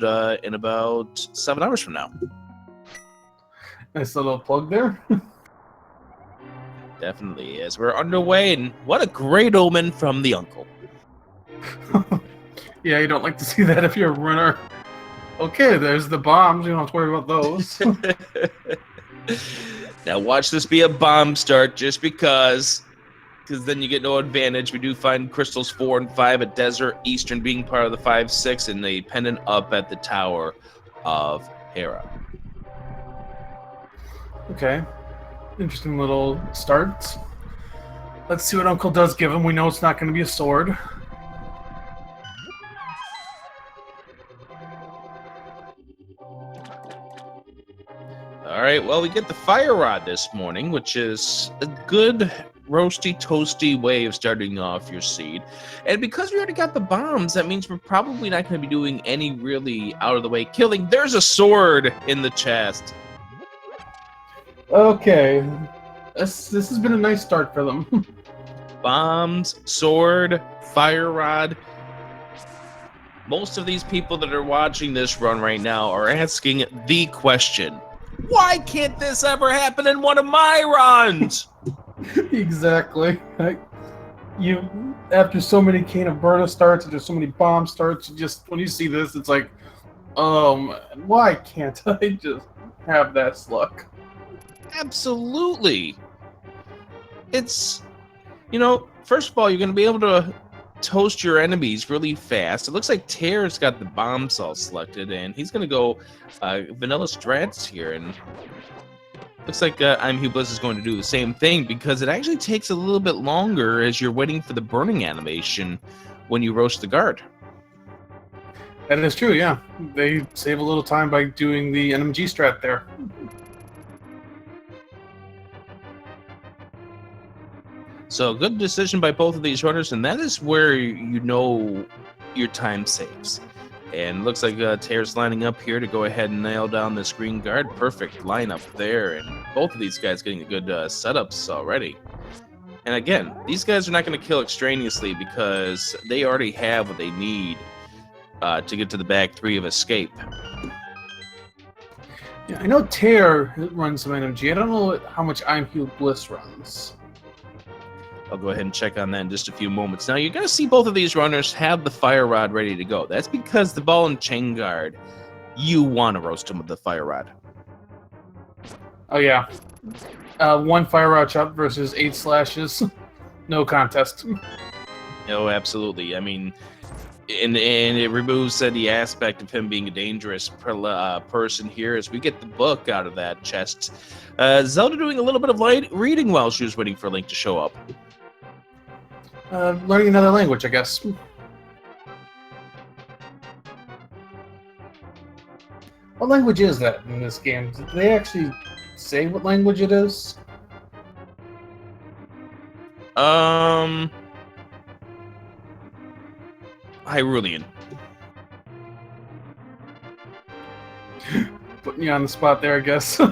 in about 7 hours from now. Nice little plug there. Definitely, as we're underway, and what a great omen from the uncle. Yeah, you don't like to see that if you're a runner. Okay, there's the bombs. You don't have to worry about those. Now watch this be a bomb start, just because then you get no advantage. We do find crystals 4 and 5 at Desert Eastern being part of the 5-6, and a pendant up at the Tower of Hera. Okay, interesting little starts. Let's see what Uncle does give him. We know it's not going to be a sword. All right, well, we get the fire rod this morning, which is a good roasty, toasty way of starting off your seed. And because we already got the bombs, that means we're probably not going to be doing any really out-of-the-way killing. There's a sword in the chest. Okay, this has been a nice start for them. Bombs, sword, fire rod. Most of these people that are watching this run right now are asking the question, why can't this ever happen in one of my runs? Exactly. After so many Cane of Berta starts, after so many bomb starts, when you see this, it's like, oh man, why can't I just have that luck? Absolutely. It's, first of all, you're going to be able to toast your enemies really fast. It looks like Tairr's got the bombs all selected, and he's going to go vanilla strats here, and looks like imhughbliss is going to do the same thing, because it actually takes a little bit longer as you're waiting for the burning animation when you roast the guard. That is true, yeah. They save a little time by doing the NMG strat there. So good decision by both of these runners, and that is where you know your time saves. And looks like Tairr's lining up here to go ahead and nail down this green guard. Perfect lineup there, and both of these guys getting good setups already. And again, these guys are not going to kill extraneously because they already have what they need to get to the back 3 of escape. Yeah, I know Tairr runs some NMG. I don't know how much imhughbliss runs. I'll go ahead and check on that in just a few moments. Now, you're going to see both of these runners have the fire rod ready to go. That's because the ball and chain guard, you want to roast them with the fire rod. Oh, yeah. 1 fire rod shot versus 8 slashes. No contest. No, absolutely. I mean, and it removes the aspect of him being a dangerous person here as we get the book out of that chest. Zelda doing a little bit of light reading while she was waiting for Link to show up. Learning another language, I guess. What language is that in this game? Did they actually say what language it is? Hyrulean. Putting you on the spot there, I guess. I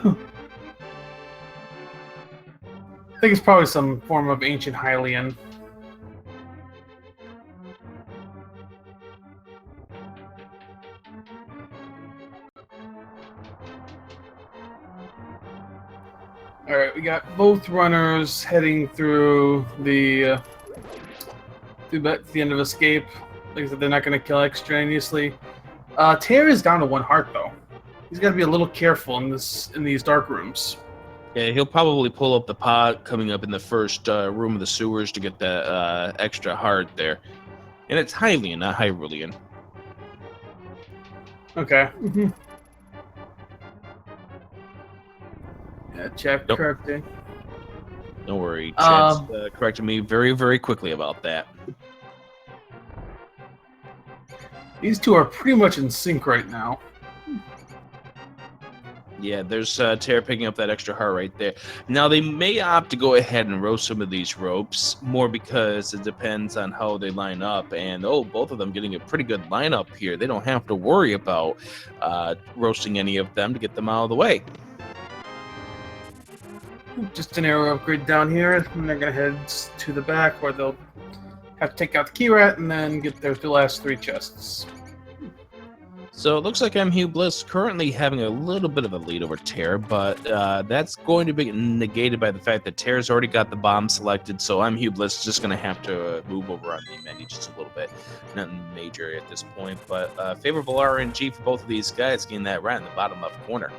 think it's probably some form of ancient Hylian. Alright, we got both runners heading through the end of escape. Like I said, they're not going to kill extraneously. Tairr is down to 1 heart, though. He's got to be a little careful in these dark rooms. Yeah, he'll probably pull up the pot coming up in the first room of the sewers to get that extra heart there. And it's Hylian, not Hyrulean. Okay. Yeah, check Nope. correcting. Don't worry, Chad's corrected me very, very quickly about that. These two are pretty much in sync right now. Yeah, there's Tairr picking up that extra heart right there. Now, they may opt to go ahead and roast some of these ropes, more because it depends on how they line up. And, both of them getting a pretty good lineup here. They don't have to worry about roasting any of them to get them out of the way. Just an arrow upgrade down here, and they're going to head to the back where they'll have to take out the key rat and then get the last 3 chests. So it looks like imhughbliss currently having a little bit of a lead over Tairr, but that's going to be negated by the fact that Tairr's already got the bomb selected, so imhughbliss is just going to have to move over on the menu just a little bit. Nothing major at this point, but favorable RNG for both of these guys, getting that right in the bottom left corner.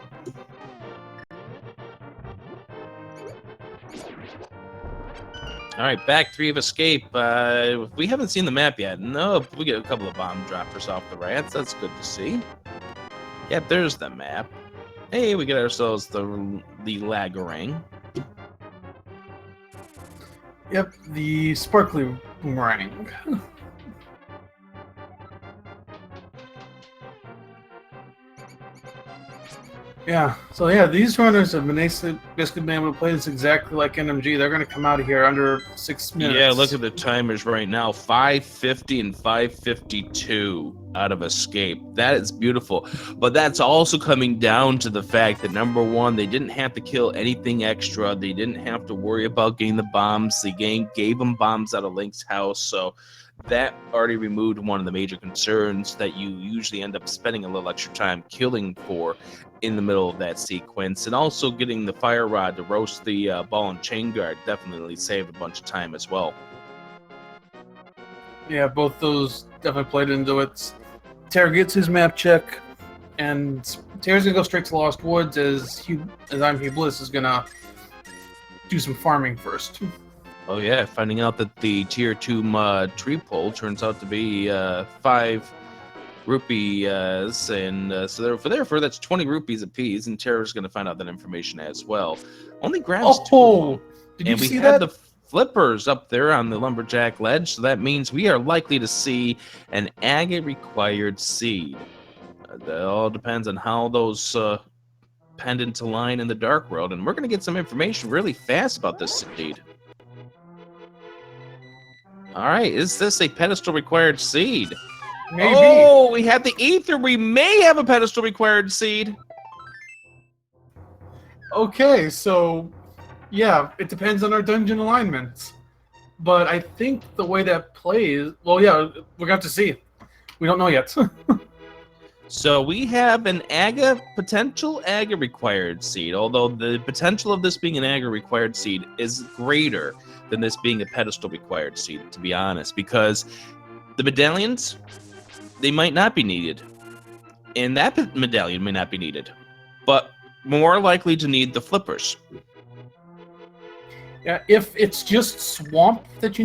All right, back 3 of escape. We haven't seen the map yet. No, we get a couple of bomb droppers off the rats. That's good to see. Yep, there's the map. Hey, we get ourselves the Lagarang. Yep, the sparkly boomerang. Yeah, so yeah, these runners have been basically been able to play this exactly like NMG. They're going to come out of here under 6 minutes. Yeah, look at the timers right now. 5:50 and 5:52 out of escape. That is beautiful. But that's also coming down to the fact that, number one, they didn't have to kill anything extra. They didn't have to worry about getting the bombs. The game gave them bombs out of Link's house, so that already removed one of the major concerns that you usually end up spending a little extra time killing for in the middle of that sequence. And also getting the fire rod to roast the ball and chain guard definitely saved a bunch of time as well. Yeah, both those definitely played into it. Tairr gets his map check, and Tairr's going to go straight to Lost Woods as imhughbliss is going to do some farming first. Oh yeah, finding out that the tier 2 tree pole turns out to be 5 rupees, and so therefore that's 20 rupees apiece, and Tairr's going to find out that information as well. Only grabs 2. Did you and we see had that? the flippers up there on the lumberjack ledge, so that means we are likely to see an agate required seed. That all depends on how those pendants align in the dark world, and we're going to get some information really fast about this seed. All right, is this a pedestal required seed? Maybe. Oh, we have the ether. We may have a pedestal required seed. Okay, so yeah, it depends on our dungeon alignments. But I think the way that plays, well, yeah, we're going to have to see. We don't know yet. So we have an potential agate required seed, although the potential of this being an agate required seed is greater than this being a pedestal required seed, to be honest, because the medallions, they might not be needed. And that medallion may not be needed, but more likely to need the flippers. Yeah, if it's just swamp that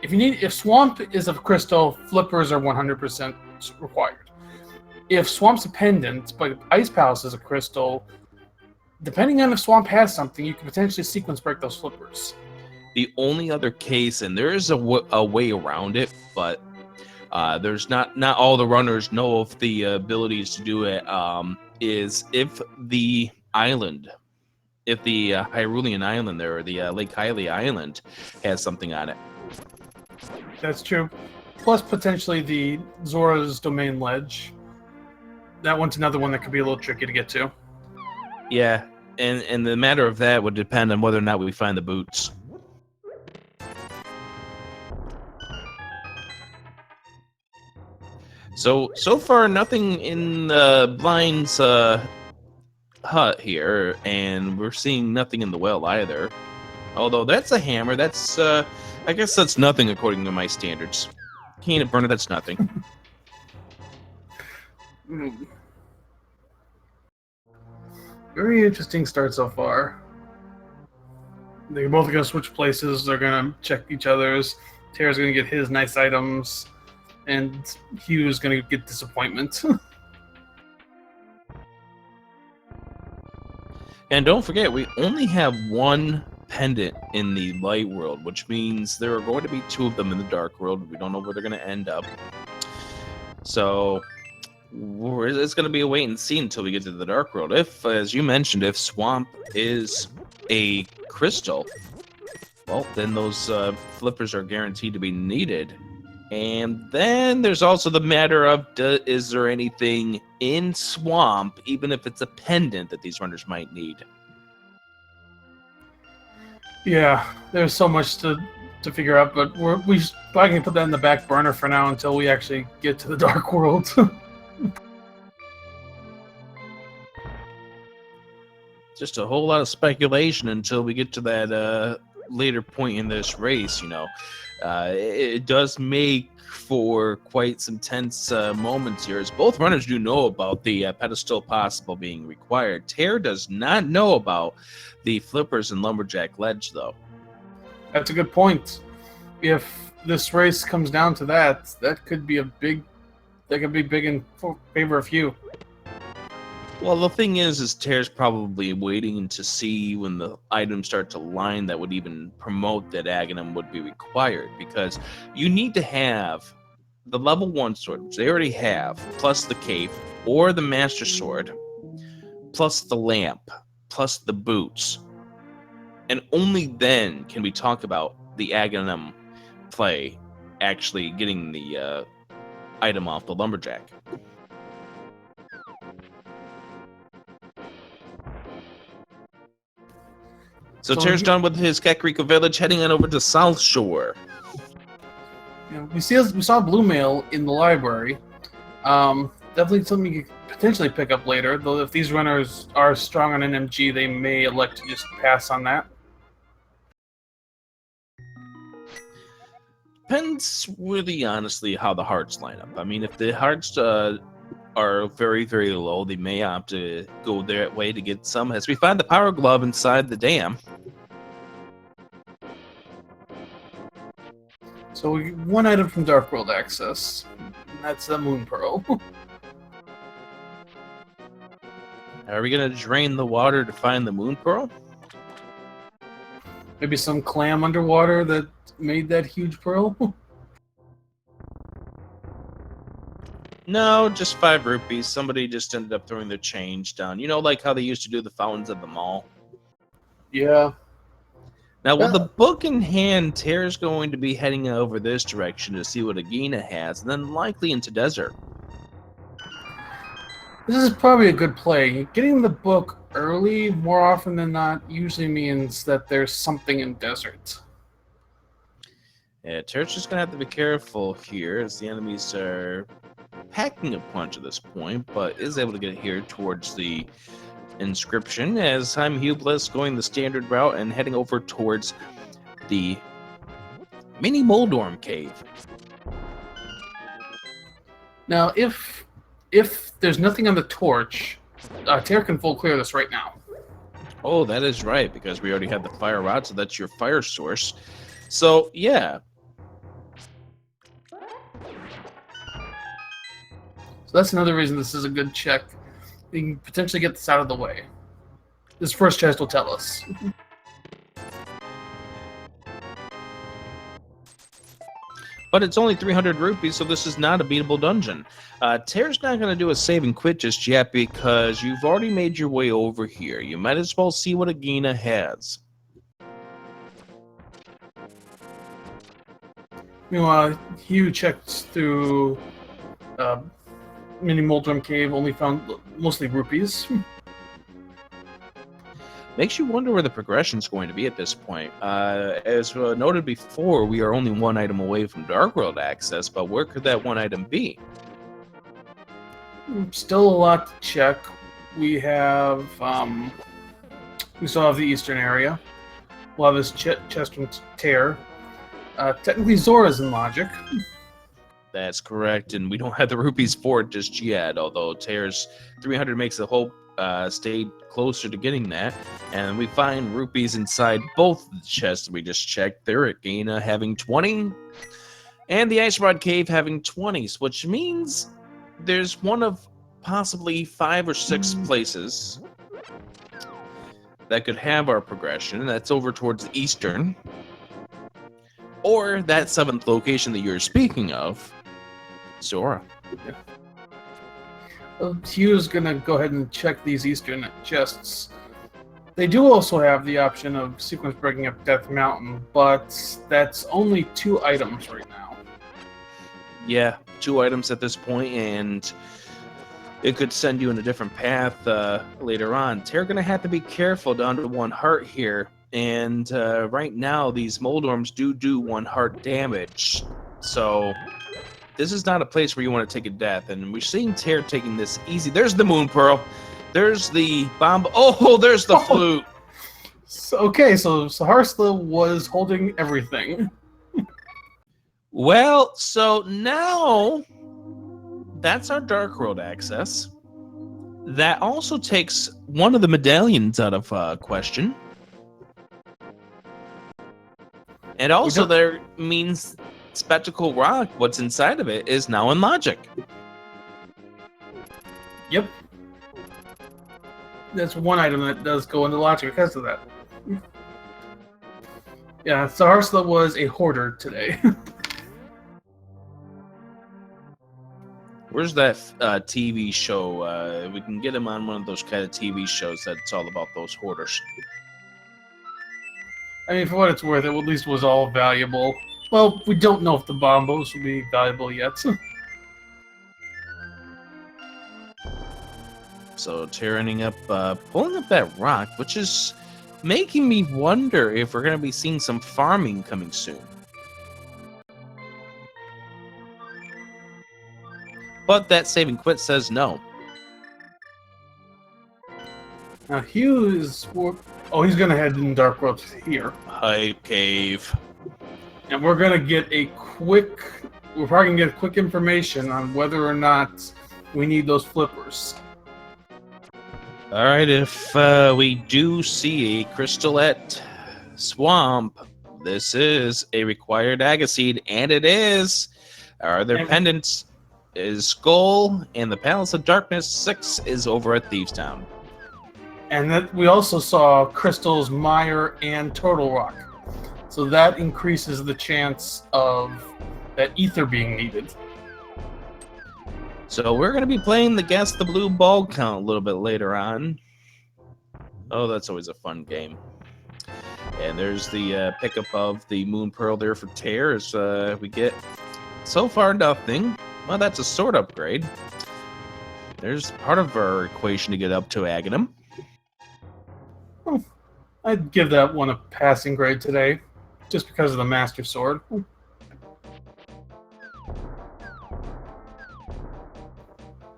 if swamp is a crystal, flippers are 100% required. If swamp's a pendant, but ice palace is a crystal, depending on if swamp has something, you can potentially sequence break those flippers. The only other case, and there is a way around it, but there's not all the runners know of the abilities to do it, is if the island, if the Hyrulean Island there, or the Lake Hylia Island has something on it. That's true. Plus, potentially the Zora's Domain ledge. That one's another one that could be a little tricky to get to. Yeah, and the matter of that would depend on whether or not we find the boots. So far, nothing in Blind's hut here, and we're seeing nothing in the well either. Although that's a hammer, that's I guess that's nothing according to my standards. Can it burner? That's nothing. Very interesting start so far. They're both going to switch places. They're going to check each other's. Tairr's going to get his nice items, and Hugh's going to get disappointment. And don't forget, we only have one pendant in the light world, which means there are going to be 2 of them in the dark world. We don't know where they're going to end up. So it's going to be a wait and see until we get to the dark world. If, as you mentioned, if swamp is a crystal, well, then those flippers are guaranteed to be needed. And then there's also the matter of, is there anything in swamp, even if it's a pendant, that these runners might need? Yeah, there's so much to figure out, but we probably can put that in the back burner for now until we actually get to the dark world. just a whole lot of speculation until we get to that later point in this race. It does make for quite some tense moments here, as both runners do know about the pedestal possible being required. Tairr does not know about the flippers and lumberjack ledge, though. That's a good point. If this race comes down to that, that could be big in favor of you. Well, the thing is Tairr's probably waiting to see when the items start to line that would even promote that Aghanim would be required, because you need to have the level 1 sword, which they already have, plus the cape or the master sword, plus the lamp, plus the boots. And only then can we talk about the Aghanim play actually getting the item off the lumberjack. So Tairr's done with his Kakariko village, heading on over to South Shore. Yeah, we saw Blue Mail in the library. Definitely something you could potentially pick up later, though if these runners are strong on NMG, they may elect to just pass on that. Depends really honestly how the hearts line up. I mean, if the hearts are very, very low, they may opt to go their way to get some, as we find the power glove inside the dam. So we get one item from Dark World Access, and that's the Moon Pearl. Are we going to drain the water to find the Moon Pearl? Maybe some clam underwater that made that huge pearl? No, just 5 rupees. Somebody just ended up throwing their change down. You know, like how they used to do the fountains at the mall? Yeah. Now, with the book in hand, Tairr's going to be heading over this direction to see what Agina has, and then likely into desert. This is probably a good play. Getting the book early, more often than not, usually means that there's something in desert. Yeah, Tairr's just going to have to be careful here, as the enemies are packing a punch at this point, but is able to get here towards the inscription, as imhughbliss going the standard route and heading over towards the mini Moldorm cave. Now, if there's nothing on the torch, Tairr can full clear this right now. Oh, that is right, because we already have the fire rod, so that's your fire source. So, yeah. So that's another reason this is a good check. We can potentially get this out of the way. This first chest will tell us. But it's only 300 rupees, so this is not a beatable dungeon. Tairr's not going to do a save and quit just yet, because you've already made your way over here. You might as well see what Agina has. Meanwhile, Hugh checked through Mini Moldrum Cave, only found mostly rupees. Makes you wonder where the progression's going to be at this point. As noted before, we are only 1 item away from Dark World access, but where could that 1 item be? Still a lot to check. We have, we still have the eastern area. We'll have this chest from Tairr. Technically, Zora's in logic. That's correct, and we don't have the rupees for it just yet, although Tairr's 300 makes the hope stay closer to getting that. And we find rupees inside both the chests we just checked. There, Agina having 20, and the Ice Rod Cave having 20s, which means there's one of possibly 5 or 6 places that could have our progression. That's over towards the eastern, or that 7th location that you're speaking of, Zora. Yeah. Hugh's gonna go ahead and check these eastern chests. They do also have the option of sequence breaking up Death Mountain, but that's only 2 items right now. Yeah, 2 items at this point, and it could send you in a different path later on. Tairr gonna have to be careful down to 1 heart here, and right now these Moldorms do 1 heart damage, so this is not a place where you want to take a death, and we're seeing Tairr taking this easy. There's the Moon Pearl. There's the bomb. Oh, there's the flute. So Harsla was holding everything. Well, so now that's our Dark World access. That also takes one of the medallions out of question. And also there means Spectacle Rock, what's inside of it, is now in Logic. Yep. That's one item that does go into Logic because of that. Yeah, so Harsla was a hoarder today. Where's that TV show? We can get him on one of those kind of TV shows that's all about those hoarders. I mean, for what it's worth, it at least was all valuable. Well, we don't know if the bombos will be valuable yet. So tearing up, pulling up that rock, which is making me wonder if we're going to be seeing some farming coming soon. But that saving quit says no. Now Hugh is... Oh, he's going to head in Dark World here. Hype cave. And we're going to get a quick... We're probably going to get quick information on whether or not we need those flippers. All right, if we do see a crystalette swamp, this is a required Agaseed, and it is. Are there pendants? Is Skull, and the Palace of Darkness 6 is over at Thieves Town. And that we also saw crystals, mire, and turtle rock. So that increases the chance of that ether being needed. So we're going to be playing the Guess the Blue Ball Count a little bit later on. Oh, that's always a fun game. And there's the pickup of the Moon Pearl there for Tairr as we get so far nothing. Well, that's a sword upgrade. There's part of our equation to get up to Aghanim. I'd give that one a passing grade today, just because of the Master Sword.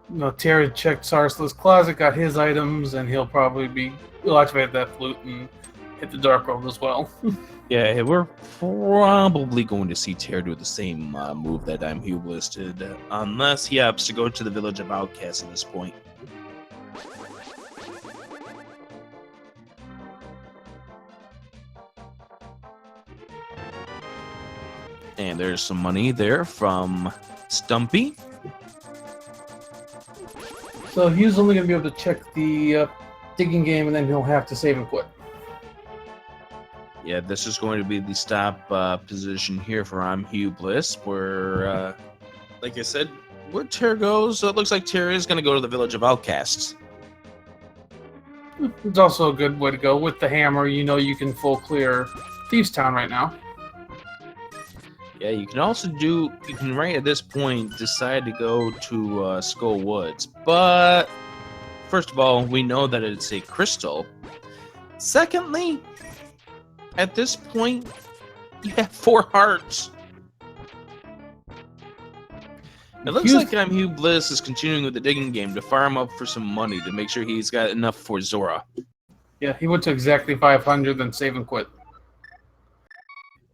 No, Tairr checked Sarsla's closet, got his items, and he'll activate that flute and hit the Dark World as well. Yeah, we're probably going to see Tairr do the same move that imhughbliss did, unless he opts to go to the Village of Outcasts at this point. And there's some money there from Stumpy. So he's only going to be able to check the digging game, and then he'll have to save and quit. Yeah, this is going to be the stop position here for imhughbliss, where, like I said, where Tairr goes, so it looks like Tairr is going to go to the Village of Outcasts. It's also a good way to go. With the hammer, you know you can full clear Thieves Town right now. Yeah, you can right at this point decide to go to Skull Woods. But, first of all, we know that it's a crystal. Secondly, at this point, you have 4 hearts. It looks like imhughbliss is continuing with the digging game to farm up for some money to make sure he's got enough for Zora. Yeah, he went to exactly 500, then save and quit.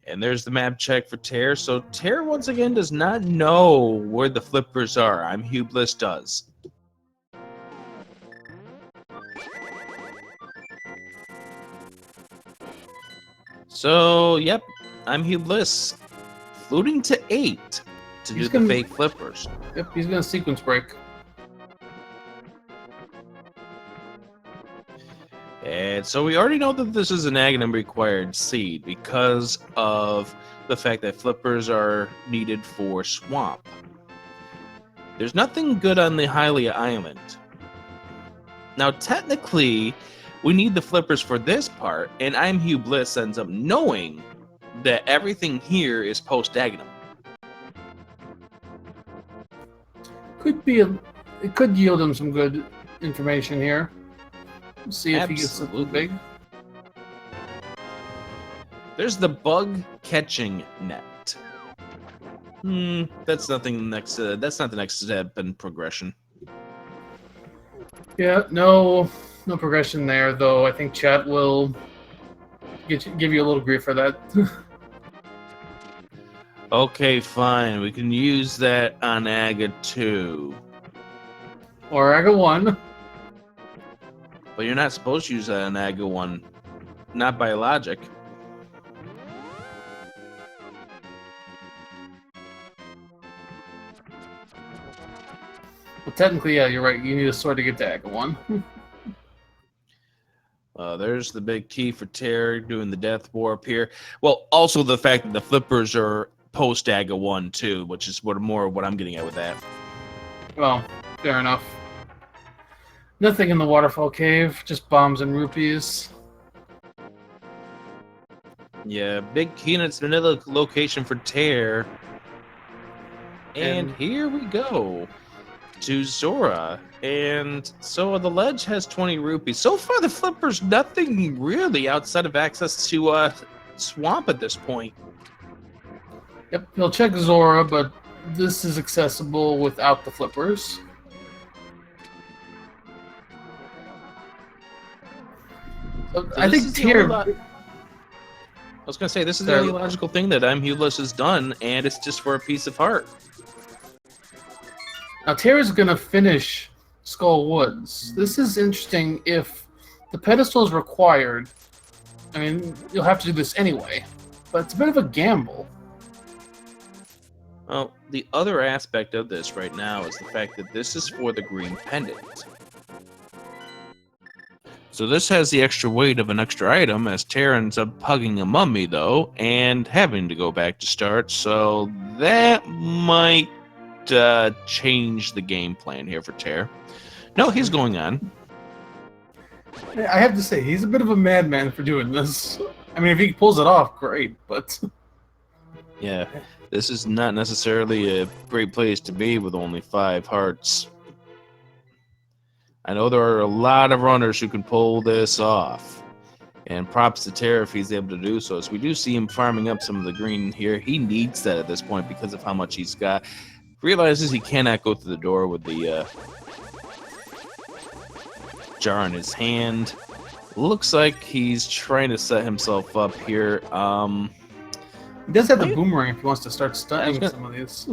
And there's the map check for Tairr. So Tairr, once again, does not know where the flippers are. imhughbliss does. So, yep, imhughbliss fluting to 8 to do the fake flippers. Yep, he's going to sequence break. And so we already know that this is an Aghanim required seed because of the fact that flippers are needed for Swamp. There's nothing good on the Hylia Island. Now, technically, we need the flippers for this part, and imhughbliss ends up knowing that everything here is post-Aghanim. It could yield him some good information here. See if he gets something big. There's the bug catching net. That's nothing next. That's not the next step in progression. Yeah, no progression there, though. I think chat will give you a little grief for that. Okay, fine. We can use that on Aga 2. Or Aga 1. But you're not supposed to use that on Aga 1. Not by logic. Well, technically, yeah, you're right. You need a sword to get to Aga 1. There's the big key for Tairr doing the death warp here. Well, also the fact that the flippers are post Aga 1 too, which is more of what I'm getting at with that. Well, fair enough. Nothing in the waterfall cave, just bombs and rupees. Yeah, big key, and it's another location for Tairr. And here we go to Zora. And so the ledge has 20 rupees. So far, the flipper's nothing really outside of access to Swamp at this point. Yep, he'll check Zora, but this is accessible without the flippers. So I think Tairr... I was going to say, this is the only logical thing that imhughbliss has done, and it's just for a piece of heart. Now, Tairr is going to finish Skull Woods. This is interesting if the pedestal is required. I mean, you'll have to do this anyway, but it's a bit of a gamble. Well, the other aspect of this right now is the fact that this is for the green pendant. So this has the extra weight of an extra item, as Tairr ends up hugging a mummy, though, and having to go back to start, so that might change the game plan here for Tairr. No, he's going on. I have to say, he's a bit of a madman for doing this. I mean, if he pulls it off, great, but... Yeah, this is not necessarily a great place to be with only 5 hearts. I know there are a lot of runners who can pull this off. And props to Tairr if he's able to do so. So we do see him farming up some of the green here. He needs that at this point because of how much he's got. Realizes he cannot go through the door with the jar in his hand. Looks like he's trying to set himself up here. He does have the boomerang if he wants to start stunning some of these.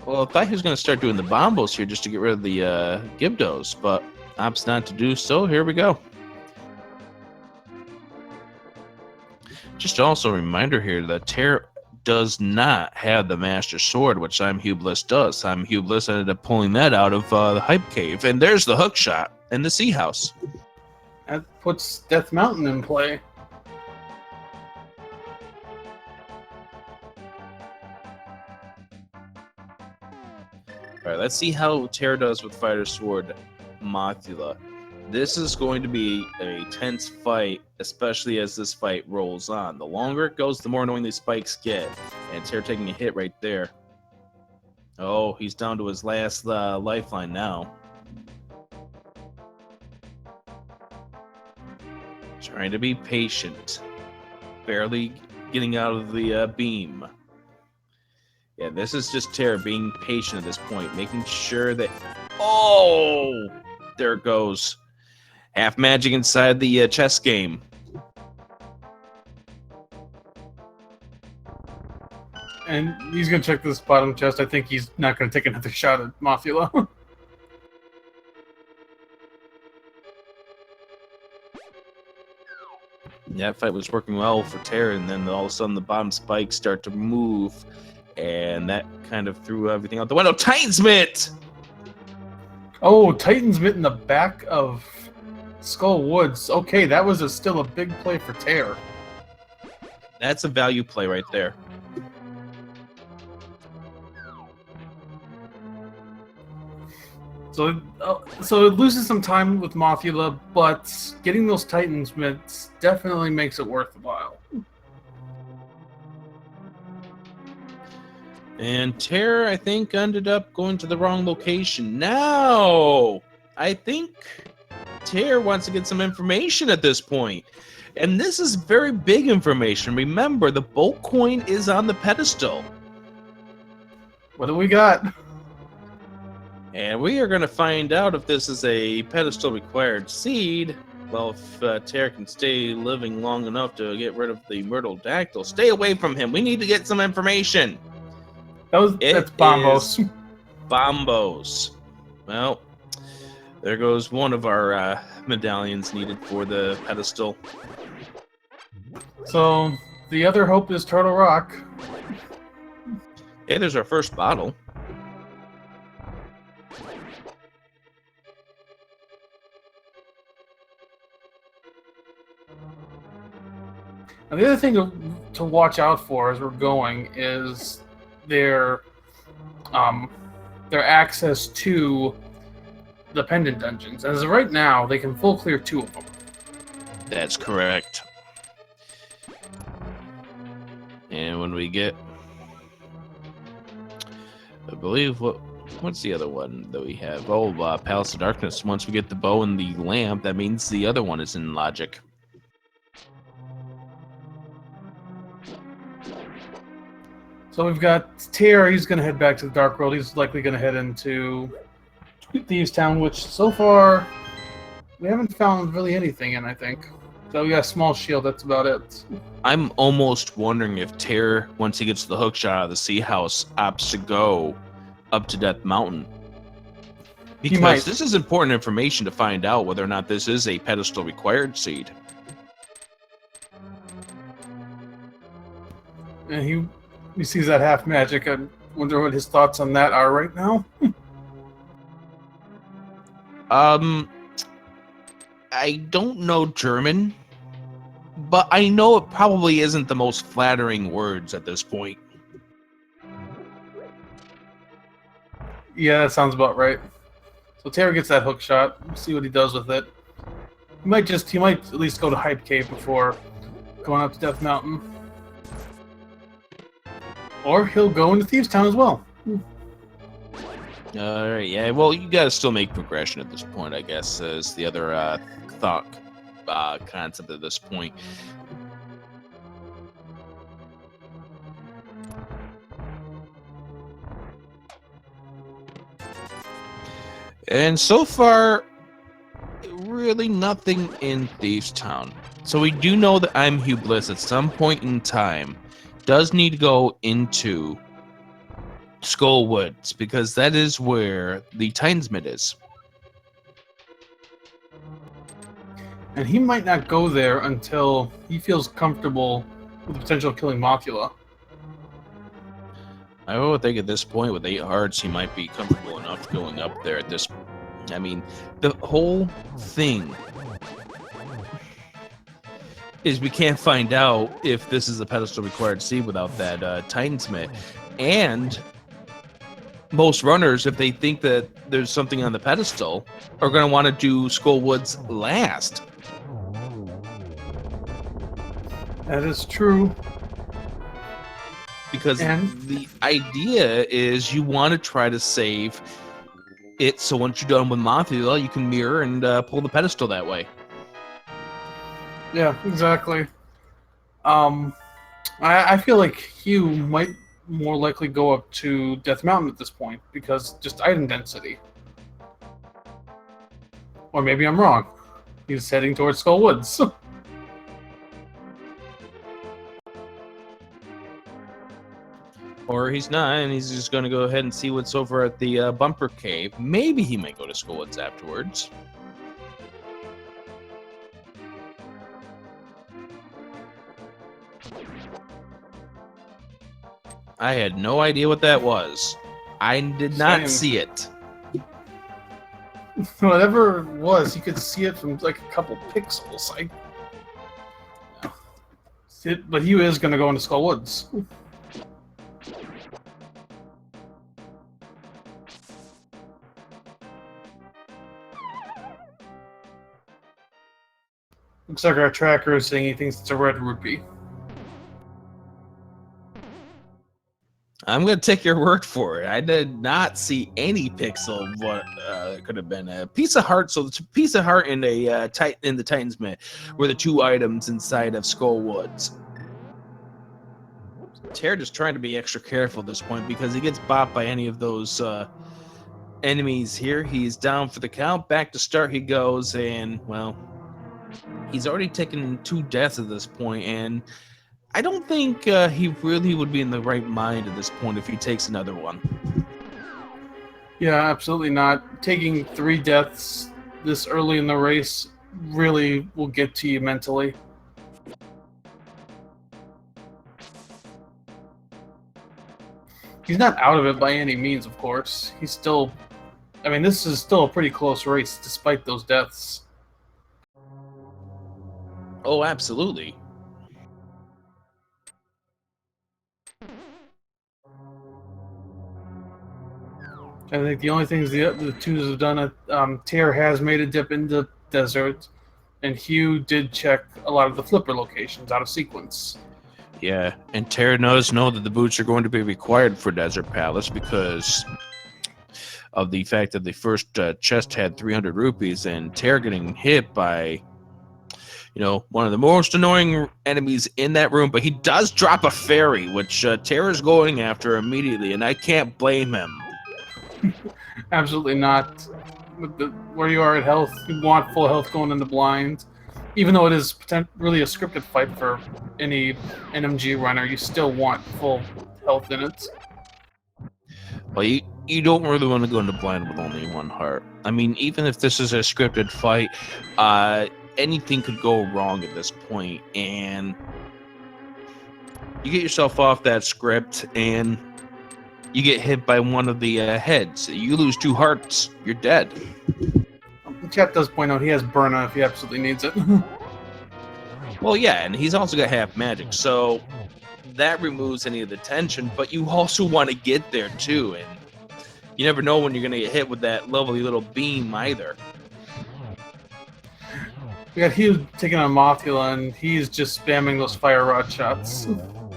Well, I thought he was going to start doing the bombos here just to get rid of the Gibdos, but opts not to do so. Here we go. Just also a reminder here that Tairr does not have the Master Sword, which imhughbliss does. imhughbliss ended up pulling that out of the Hype Cave. And there's the hook shot and the Sea House. That puts Death Mountain in play. All right, let's see how Tairr does with Fighter Sword Mothula. This is going to be a tense fight, especially as this fight rolls on. The longer it goes, the more annoying these spikes get. And Tairr taking a hit right there. Oh, he's down to his last lifeline now. Trying to be patient. Barely getting out of the beam. Yeah, this is just Tairr being patient at this point, making sure that... Oh! There it goes. Half magic inside the chess game. And he's going to check this bottom chest. I think he's not going to take another shot at Mothula. That fight was working well for Tairr, and then all of a sudden the bottom spikes start to move, and that kind of threw everything out the window. Titan's Mitt! Oh, Titan's Mitt in the back of Skull Woods. Okay, that was still a big play for Tairr. That's a value play right there. So it loses some time with Mothula, but getting those Titan's Mitts definitely makes it worthwhile. And Tairr, I think, ended up going to the wrong location. Now, I think Tairr wants to get some information at this point. And this is very big information. Remember, the bolt coin is on the pedestal. What do we got? And we are going to find out if this is a pedestal required seed. Well, if Tairr can stay living long enough to get rid of the myrtle dactyl, stay away from him. We need to get some information. That's Bombos. Bombos. Well, there goes one of our medallions needed for the pedestal. So the other hope is Turtle Rock. Hey, there's our first bottle. And the other thing to watch out for as we're going is their access to the pendant dungeons. As of right now, they can full clear 2 of them. That's correct. And when we get, I believe, what's the other one that we have? Oh, Palace of Darkness. Once we get the bow and the lamp, that means the other one is in logic. So we've got Tairr. He's going to head back to the Dark World. He's likely going to head into Thieves Town, which so far we haven't found really anything in, I think. So we got a small shield. That's about it. I'm almost wondering if Tairr, once he gets the hook shot out of the sea house, opts to go up to Death Mountain. Because this is important information to find out whether or not this is a pedestal required seed. And he sees that half magic. I wonder what his thoughts on that are right now. I don't know German, but I know it probably isn't the most flattering words at this point. Yeah, that sounds about right. So Tairr gets that hook shot. We'll see what he does with it. He might at least go to Hype Cave before going up to Death Mountain. Or he'll go into Thieves Town as well. Alright, yeah, well, you gotta still make progression at this point, I guess, is the other thought concept at this point. And so far, really nothing in Thieves Town. So we do know that imhughbliss at some point in time does need to go into Skull Woods, because that is where the Tinesmith is. And he might not go there until he feels comfortable with the potential of killing Mothula. I would think at this point, with 8 hearts, he might be comfortable enough going up there at this. I mean, the whole thing is we can't find out if this is a pedestal required seed without that Tinesmith. And most runners, if they think that there's something on the pedestal, are going to want to do Skull Woods last. That is true. Because the idea is you want to try to save it, so once you're done with Mothula, you can mirror and pull the pedestal that way. Yeah, exactly. I feel like Hugh might more likely go up to Death Mountain at this point, because just item density. Or maybe I'm wrong. He's heading towards Skull Woods. Or he's not, and he's just going to go ahead and see what's over at the Bumper Cave. Maybe he might go to Skull Woods afterwards. I had no idea what that was. I did not see it. Whatever it was, you could see it from like a couple pixels. But Hugh is going to go into Skull Woods. Looks like our tracker is saying he thinks it's a red rupee. I'm going to take your word for it. I did not see any pixel of what it could have been. A piece of heart. So it's a piece of heart and in the Tinesmith were the 2 items inside of Skull Woods. Tairr just trying to be extra careful at this point, because he gets bopped by any of those enemies here. He's down for the count. Back to start he goes, and, well, he's already taken 2 deaths at this point, and I don't think he really would be in the right mind at this point if he takes another one. Yeah, absolutely not. Taking 3 deaths this early in the race really will get to you mentally. He's not out of it by any means, of course. He's still... I mean, this is still a pretty close race, despite those deaths. Oh, absolutely. I think the only things the twos have done, Tairr has made a dip into desert, and Hugh did check a lot of the flipper locations out of sequence. Yeah, and Tairr does know that the boots are going to be required for Desert Palace because of the fact that the first chest had 300 rupees, and Tairr getting hit by, one of the most annoying enemies in that room. But he does drop a fairy, which Tairr is going after immediately, and I can't blame him. Absolutely not. Where you are at health, you want full health going in the blind. Even though it is really a scripted fight for any NMG runner, you still want full health in it. Well, you don't really want to go into blind with only 1 heart. I mean, even if this is a scripted fight, anything could go wrong at this point, and you get yourself off that script, and you get hit by one of the heads. You lose 2 hearts. You're dead. The chat does point out he has Burna if he absolutely needs it. Well, yeah, and he's also got half magic, so that removes any of the tension, but you also want to get there, too, and you never know when you're going to get hit with that lovely little beam, either. We got Hugh taking on Mothula, and he's just spamming those fire rod shots.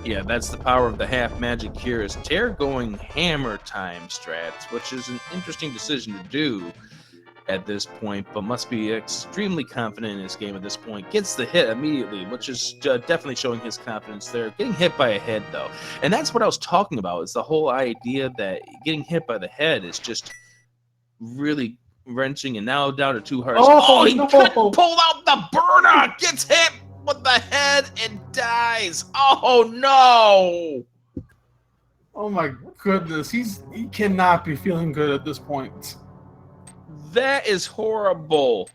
Yeah, that's the power of the half magic here, is Tairr going hammer time strats, which is an interesting decision to do at this point, but must be extremely confident in his game at this point. Gets the hit immediately, which is definitely showing his confidence there. Getting hit by a head, though. And that's what I was talking about, is the whole idea that getting hit by the head is just really wrenching, and now down to 2 hearts. Oh, he no. couldn't pull out the burner! Gets hit with the head and dies! Oh, no! Oh my goodness, he cannot be feeling good at this point. That is horrible.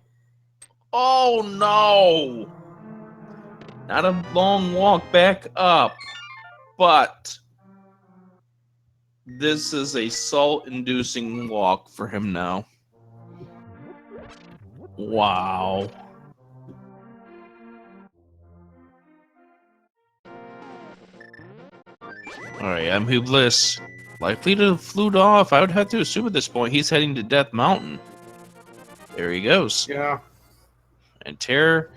Oh, no. Not a long walk back up, but this is a salt-inducing walk for him now. Wow. All right, imhughbliss. Likely to flute off. I would have to assume at this point he's heading to Death Mountain. There he goes. Yeah. And Tairr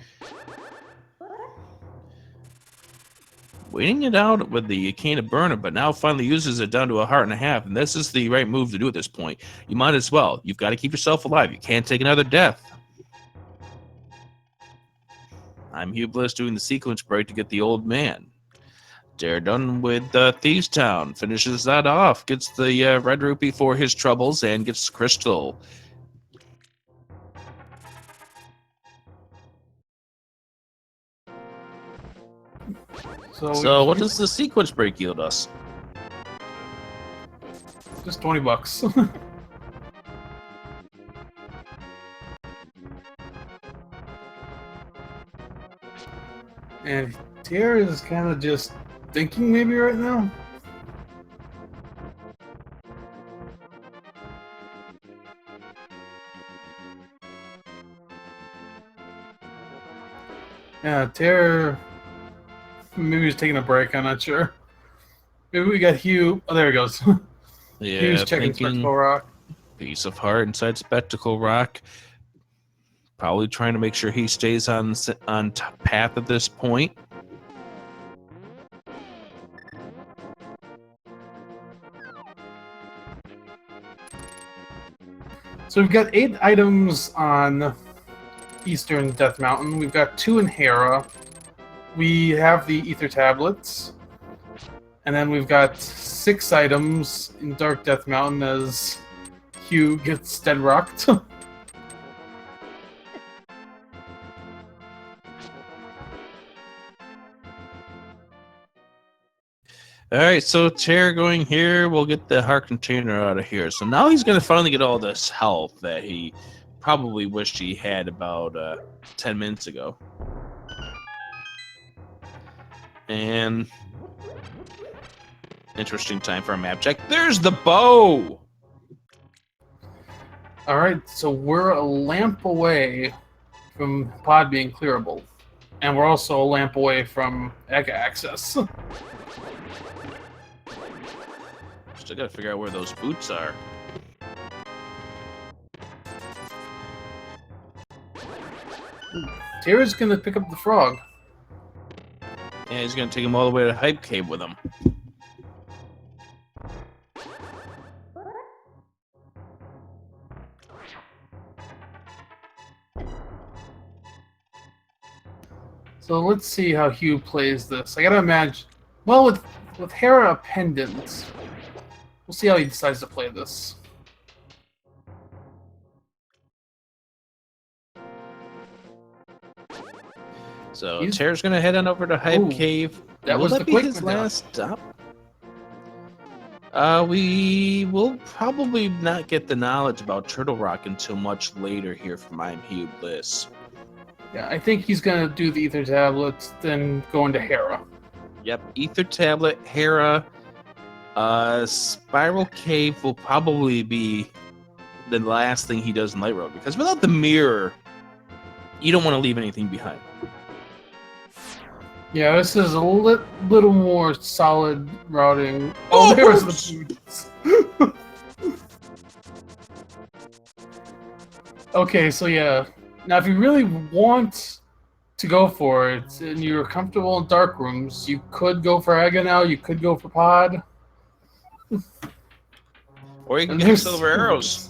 waiting it out with the Cane of Burner, but now finally uses it down to 1.5 hearts, and this is the right move to do at this point. You might as well. You've got to keep yourself alive. You can't take another death. imhughbliss doing the sequence break to get the old man. Tairr done with Thieves Town. Finishes that off. Gets the red rupee for his troubles and gets the crystal. So what does the sequence break yield us? Just $20. And Tairr is kind of just thinking maybe right now. Yeah, Tairr. Maybe he's taking a break. I'm not sure. Maybe we got Hugh. Oh, there he goes. Yeah, Hugh's checking Spectacle Rock. Piece of heart inside Spectacle Rock. Probably trying to make sure he stays on path at this point. So we've got 8 items on Eastern Death Mountain. We've got 2 in Hera. We have the Ether Tablets. And then we've got 6 items in Dark Death Mountain as Hugh gets dead rocked. All right, so Tairr going here. We'll get the heart container out of here. So now he's going to finally get all this health that he probably wished he had about 10 minutes ago. And interesting time for a map check. There's the bow! Alright, so we're a lamp away from pod being clearable. And we're also a lamp away from egg access. Still gotta figure out where those boots are. Tairr's gonna pick up the frog. Yeah, he's gonna take him all the way to Hype Cave with him. So let's see how Hugh plays this. I gotta imagine... Well, with Hera pendants, we'll see how he decides to play this. So Tairr's gonna head on over to Hype Cave. That Will was that the be quick his one. last stop? We will probably not get the knowledge about Turtle Rock until much later here from imhughbliss. Yeah, I think he's gonna do the ether tablets, then go into Hera. Yep, Ether Tablet, Hera, Spiral Cave will probably be the last thing he does in Light Road, because without the mirror, you don't want to leave anything behind. Yeah, this is a little more solid routing. Oh, there's the boots. Okay, so yeah. Now, if you really want to go for it, and you're comfortable in dark rooms, you could go for Aga now, you could go for Pod. Or you can get silver arrows.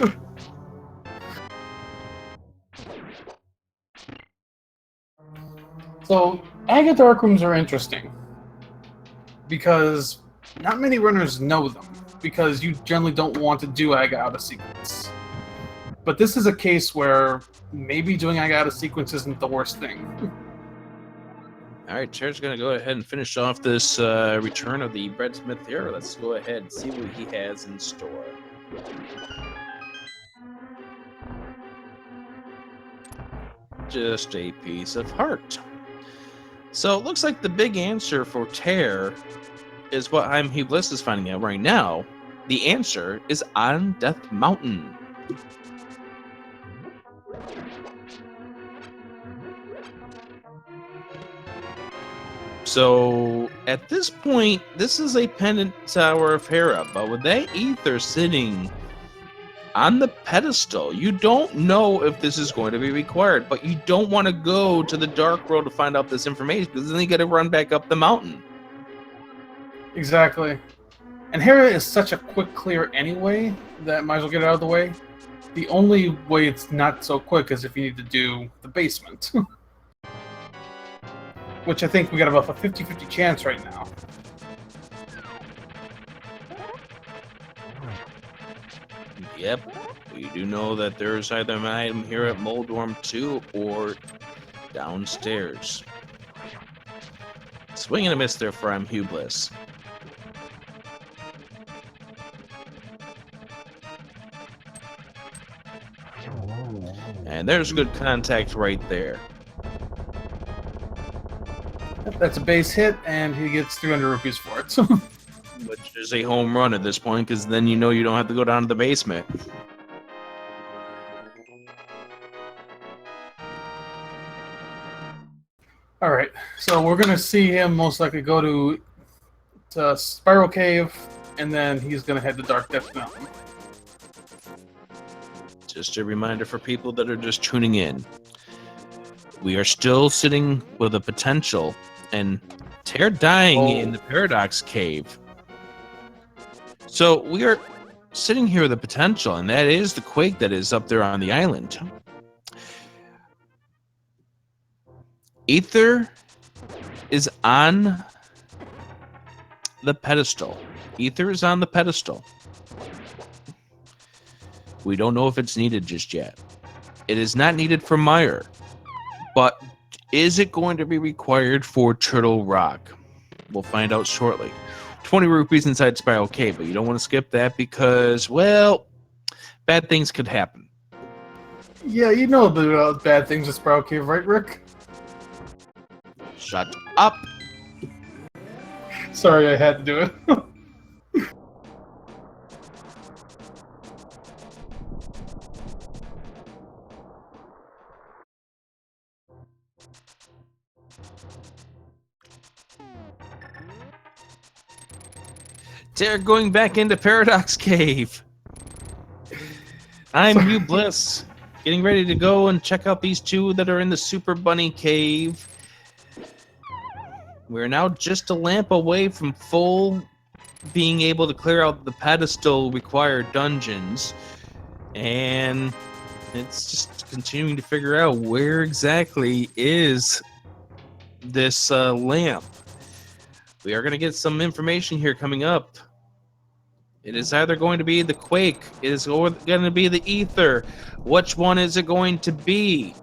So, Aga dark rooms are interesting. Because not many runners know them. Because you generally don't want to do Aga out of sequence. But this is a case where maybe doing Aga out of sequence isn't the worst thing. All right, Tairr's going to go ahead and finish off this return of the Breadsmith here. Let's go ahead and see what he has in store. Just a piece of heart. So it looks like the big answer for Tairr is what imhughbliss is finding out right now. The answer is on Death Mountain. So at this point, this is a pendant tower of Hera, but with that ether sitting on the pedestal, you don't know if this is going to be required, but you don't want to go to the dark world to find out this information, because then you got to run back up the mountain. Exactly. And Hera is such a quick clear anyway that might as well get it out of the way. The only way it's not so quick is if you need to do the basement. Which I think we got about a 50-50 chance right now. Yep, we do know that there's either an item here at Moldworm 2 or downstairs. Swing and a miss there for imhughbliss. And there's good contact right there. That's a base hit, and he gets 300 rupees for it. Which is a home run at this point, because then you know you don't have to go down to the basement. Alright, so we're going to see him most likely go to Spiral Cave, and then he's going to head to Dark Death Mountain. Just a reminder for people that are just tuning in. We are still sitting with a potential, and Tairr dying in the Paradox Cave. So we are sitting here with a potential, and that is the quake that is up there on the island. Ether is on the pedestal. Ether is on the pedestal. We don't know if it's needed just yet. It is not needed for Meyer, but is it going to be required for Turtle Rock? We'll find out shortly. 20 rupees inside Spiral Cave, but you don't want to skip that because, well, bad things could happen. Yeah, you know the bad things with Spiral Cave, right, Rick? Shut up. Sorry, I had to do it. Tairr going back into Paradox Cave. I'm imhughbliss, getting ready to go and check out these two that are in the Super Bunny Cave. We're now just a lamp away from full being able to clear out the pedestal required dungeons. And it's just continuing to figure out where exactly is this lamp. We are going to get some information here coming up. It is either going to be the Quake, it is going to be the Ether. Which one is it going to be?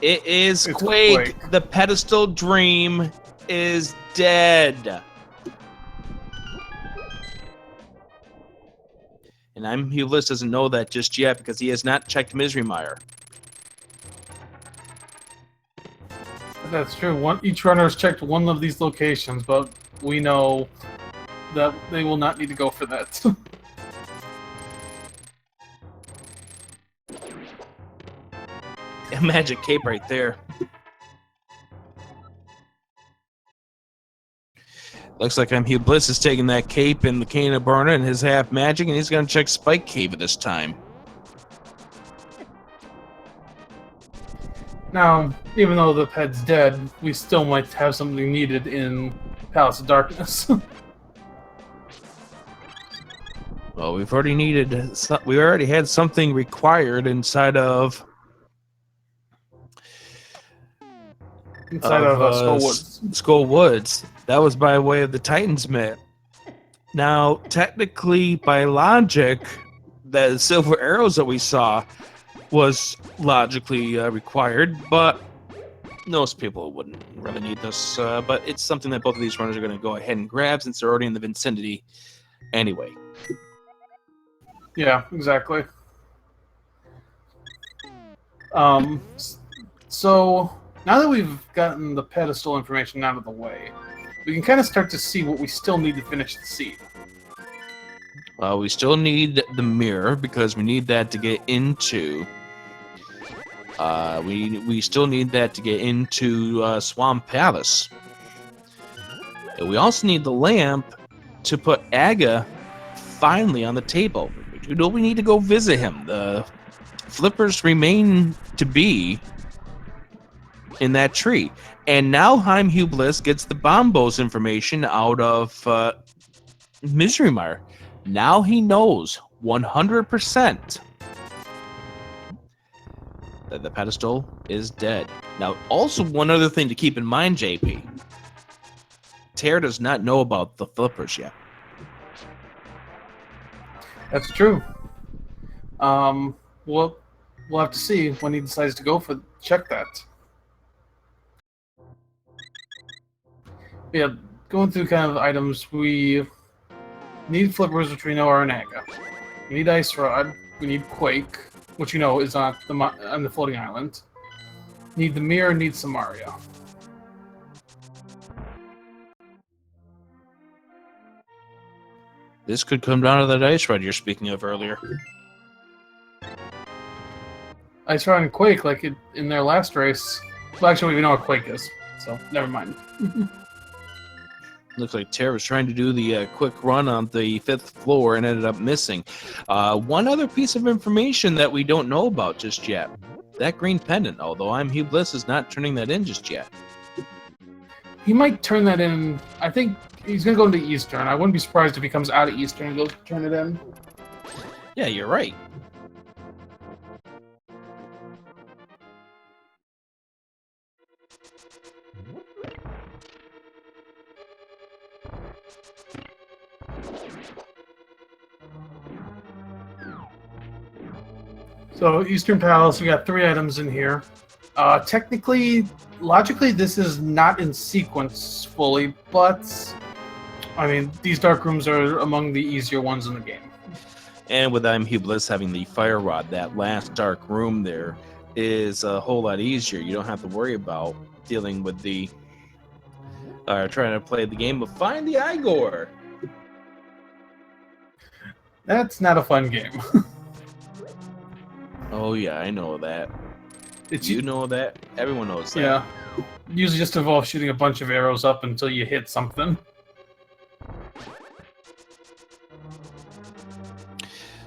It is It's Quake. Quake. The pedestal dream is dead. And imhughbliss doesn't know that just yet because he has not checked Misery Mire. That's true. Each runner has checked one of these locations, but we know that they will not need to go for that. A magic cape right there. Looks like imhughbliss is taking that cape and the cane of burner and his half magic, and he's going to check Spike Cave this time. Now, even though the pet's dead, we still might have something needed in Palace of Darkness. Well, we already had something required inside of Skull Woods. Skull Woods. That was by way of the Titan's Mitt. Now, technically, by logic, the silver arrows that we saw was logically required, but most people wouldn't really need this. But it's something that both of these runners are going to go ahead and grab since they're already in the vicinity anyway. Yeah, exactly. So now that we've gotten the pedestal information out of the way, we can kind of start to see what we still need to finish the seed. We still need the mirror because we need that to get into. We still need that to get into Swamp Palace. And we also need the lamp to put Aga finally on the table. We know we need to go visit him. The flippers remain to be in that tree. And now imhughbliss gets the Bombos information out of Misery Mire. Now he knows 100% that the pedestal is dead. Now, also one other thing to keep in mind, JP. Tairr does not know about the flippers yet. That's true. We'll have to see when he decides to go for check that. Yeah, going through kind of items, we need flippers, which we know are in Aga. We need Ice Rod. We need Quake, which you know is on the floating island. Need the mirror. Need Samaria. This could come down to that ice rod you're speaking of earlier. Ice Rod and Quake, like in their last race. Well, actually, we know what Quake is, so never mind. Looks like Tairr was trying to do the quick run on the 5th floor and ended up missing. One other piece of information that we don't know about just yet. That green pendant, although imhughbliss is not turning that in just yet. He might turn that in. I think he's going to go into Eastern. I wouldn't be surprised if he comes out of Eastern and goes turn it in. Yeah, you're right. So Eastern Palace, we got 3 items in here. Technically, logically, this is not in sequence fully, but I mean, these dark rooms are among the easier ones in the game. And with imhughbliss having the fire rod, that last dark room there is a whole lot easier. You don't have to worry about dealing with the trying to play the game of Find the Igor. That's not a fun game. Oh yeah, I know that. It's You know that. Everyone knows that. Yeah. Usually just involves shooting a bunch of arrows up until you hit something.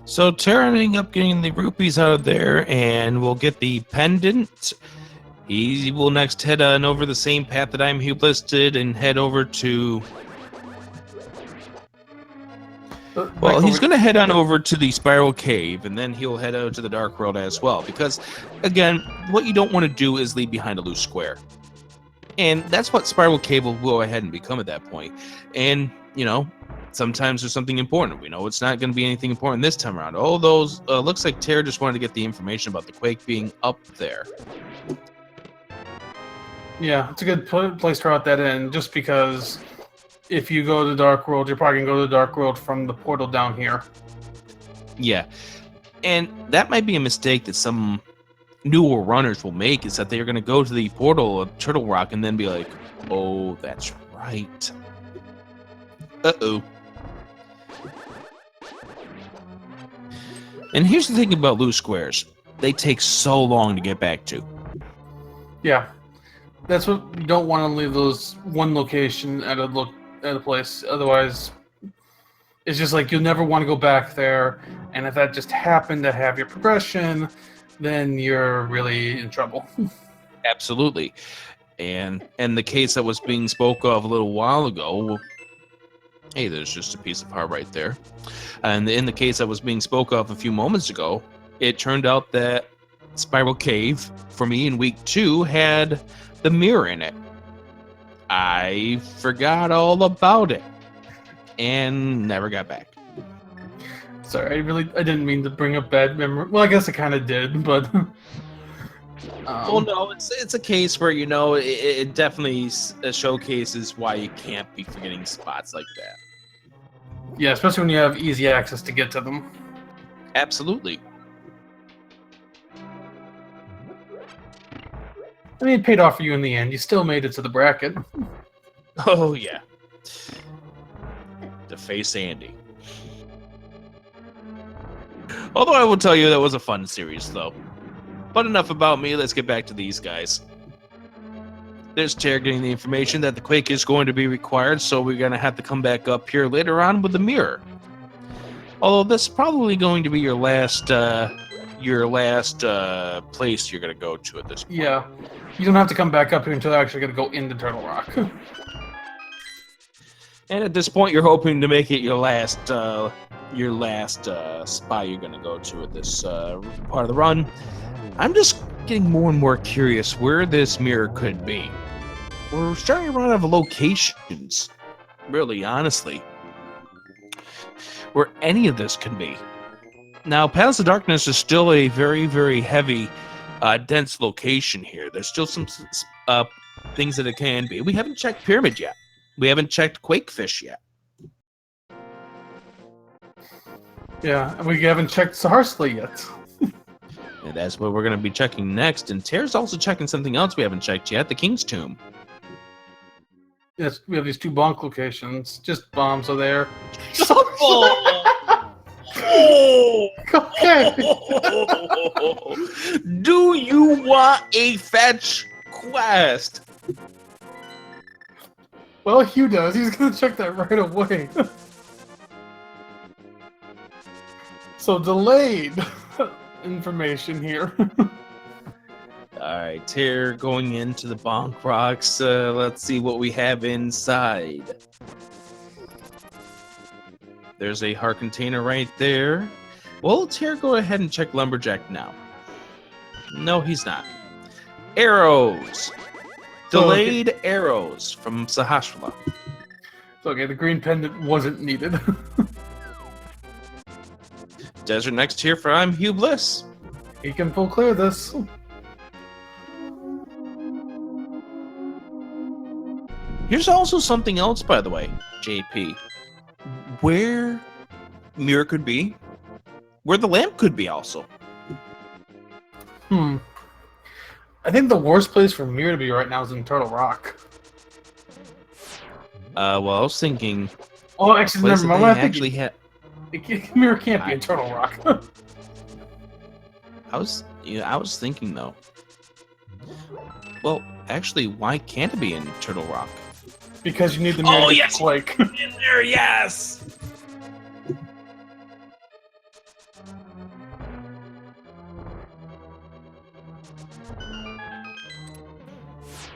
So Tairr ending up getting the rupees out of there, and we'll get the pendant. He will next head on over the same path that imhughbliss did and head over to... Well, he's going to head on over to the Spiral Cave, and then he'll head out to the Dark World as well. Because, again, what you don't want to do is leave behind a loose square. And that's what Spiral Cave will go ahead and become at that point. And, you know, sometimes there's something important. We know it's not going to be anything important this time around. Oh, those looks like Tairr just wanted to get the information about the quake being up there. Yeah, it's a good place to route that in, just because if you go to the Dark World, you're probably going to go to the Dark World from the portal down here. Yeah, and that might be a mistake that some newer runners will make, is that they're going to go to the portal of Turtle Rock and then be like, oh, that's right. Uh-oh. And here's the thing about loose squares. They take so long to get back to. Yeah. That's what you don't want to leave those one location at a place. Otherwise, it's just like you'll never want to go back there. And if that just happened to have your progression, then you're really in trouble. Absolutely. And the case that was being spoke of a little while ago, hey, there's just a piece of heart right there. And in the case that was being spoke of a few moments ago, it turned out that Spiral Cave, for me in week 2, had the mirror in it. I forgot all about it and never got back. Sorry, I didn't mean to bring up bad memory. Well, I guess I kind of did, but well, no, it's a case where, you know, it definitely showcases why you can't be forgetting spots like that. Yeah, especially when you have easy access to get to them. Absolutely. I mean, it paid off for you in the end. You still made it to the bracket. Oh, yeah. To face Andy. Although I will tell you that was a fun series, though. But enough about me. Let's get back to these guys. There's Tairr getting the information that the quake is going to be required, so we're going to have to come back up here later on with the mirror. Although this is probably going to be your last place you're going to go to at this point. Yeah. You don't have to come back up here until they're actually going to go into Turtle Rock. And at this point, you're hoping to make it your last spot you're going to go to at this part of the run. I'm just getting more and more curious where this mirror could be. We're starting to run out of locations, really, honestly, where any of this can be. Now, Palace of Darkness is still a very, very heavy, dense location here. There's still some things that it can be. We haven't checked Pyramid yet. We haven't checked Quakefish yet. Yeah, and we haven't checked Saharsla yet. And that's what we're going to be checking next. And Tairr's also checking something else we haven't checked yet, the King's Tomb. Yes, we have these 2 bonk locations. Just bombs are there. Oh! Okay. Do you want a fetch quest? Well, Hugh does. He's going to check that right away. So, delayed information here. Alright, Tairr going into the bonk rocks. Let's see what we have inside. There's a heart container right there. Well, Tairr, go ahead and check Lumberjack now. No, he's not. Arrows. Delayed arrows from Saharsla. Okay, the green pendant wasn't needed. Desert next here for imhughbliss. He can full clear this. Here's also something else, by the way, JP. Where Mirror could be, where the lamp could be also. I think the worst place for Mirror to be right now is in Turtle Rock. Well, I was thinking. Oh, actually, never mind. I think Mirror can't be in Turtle Rock. I was thinking though. Well, actually, why can't it be in Turtle Rock? Because you need the Mirror to yes! Quake. In there, yes.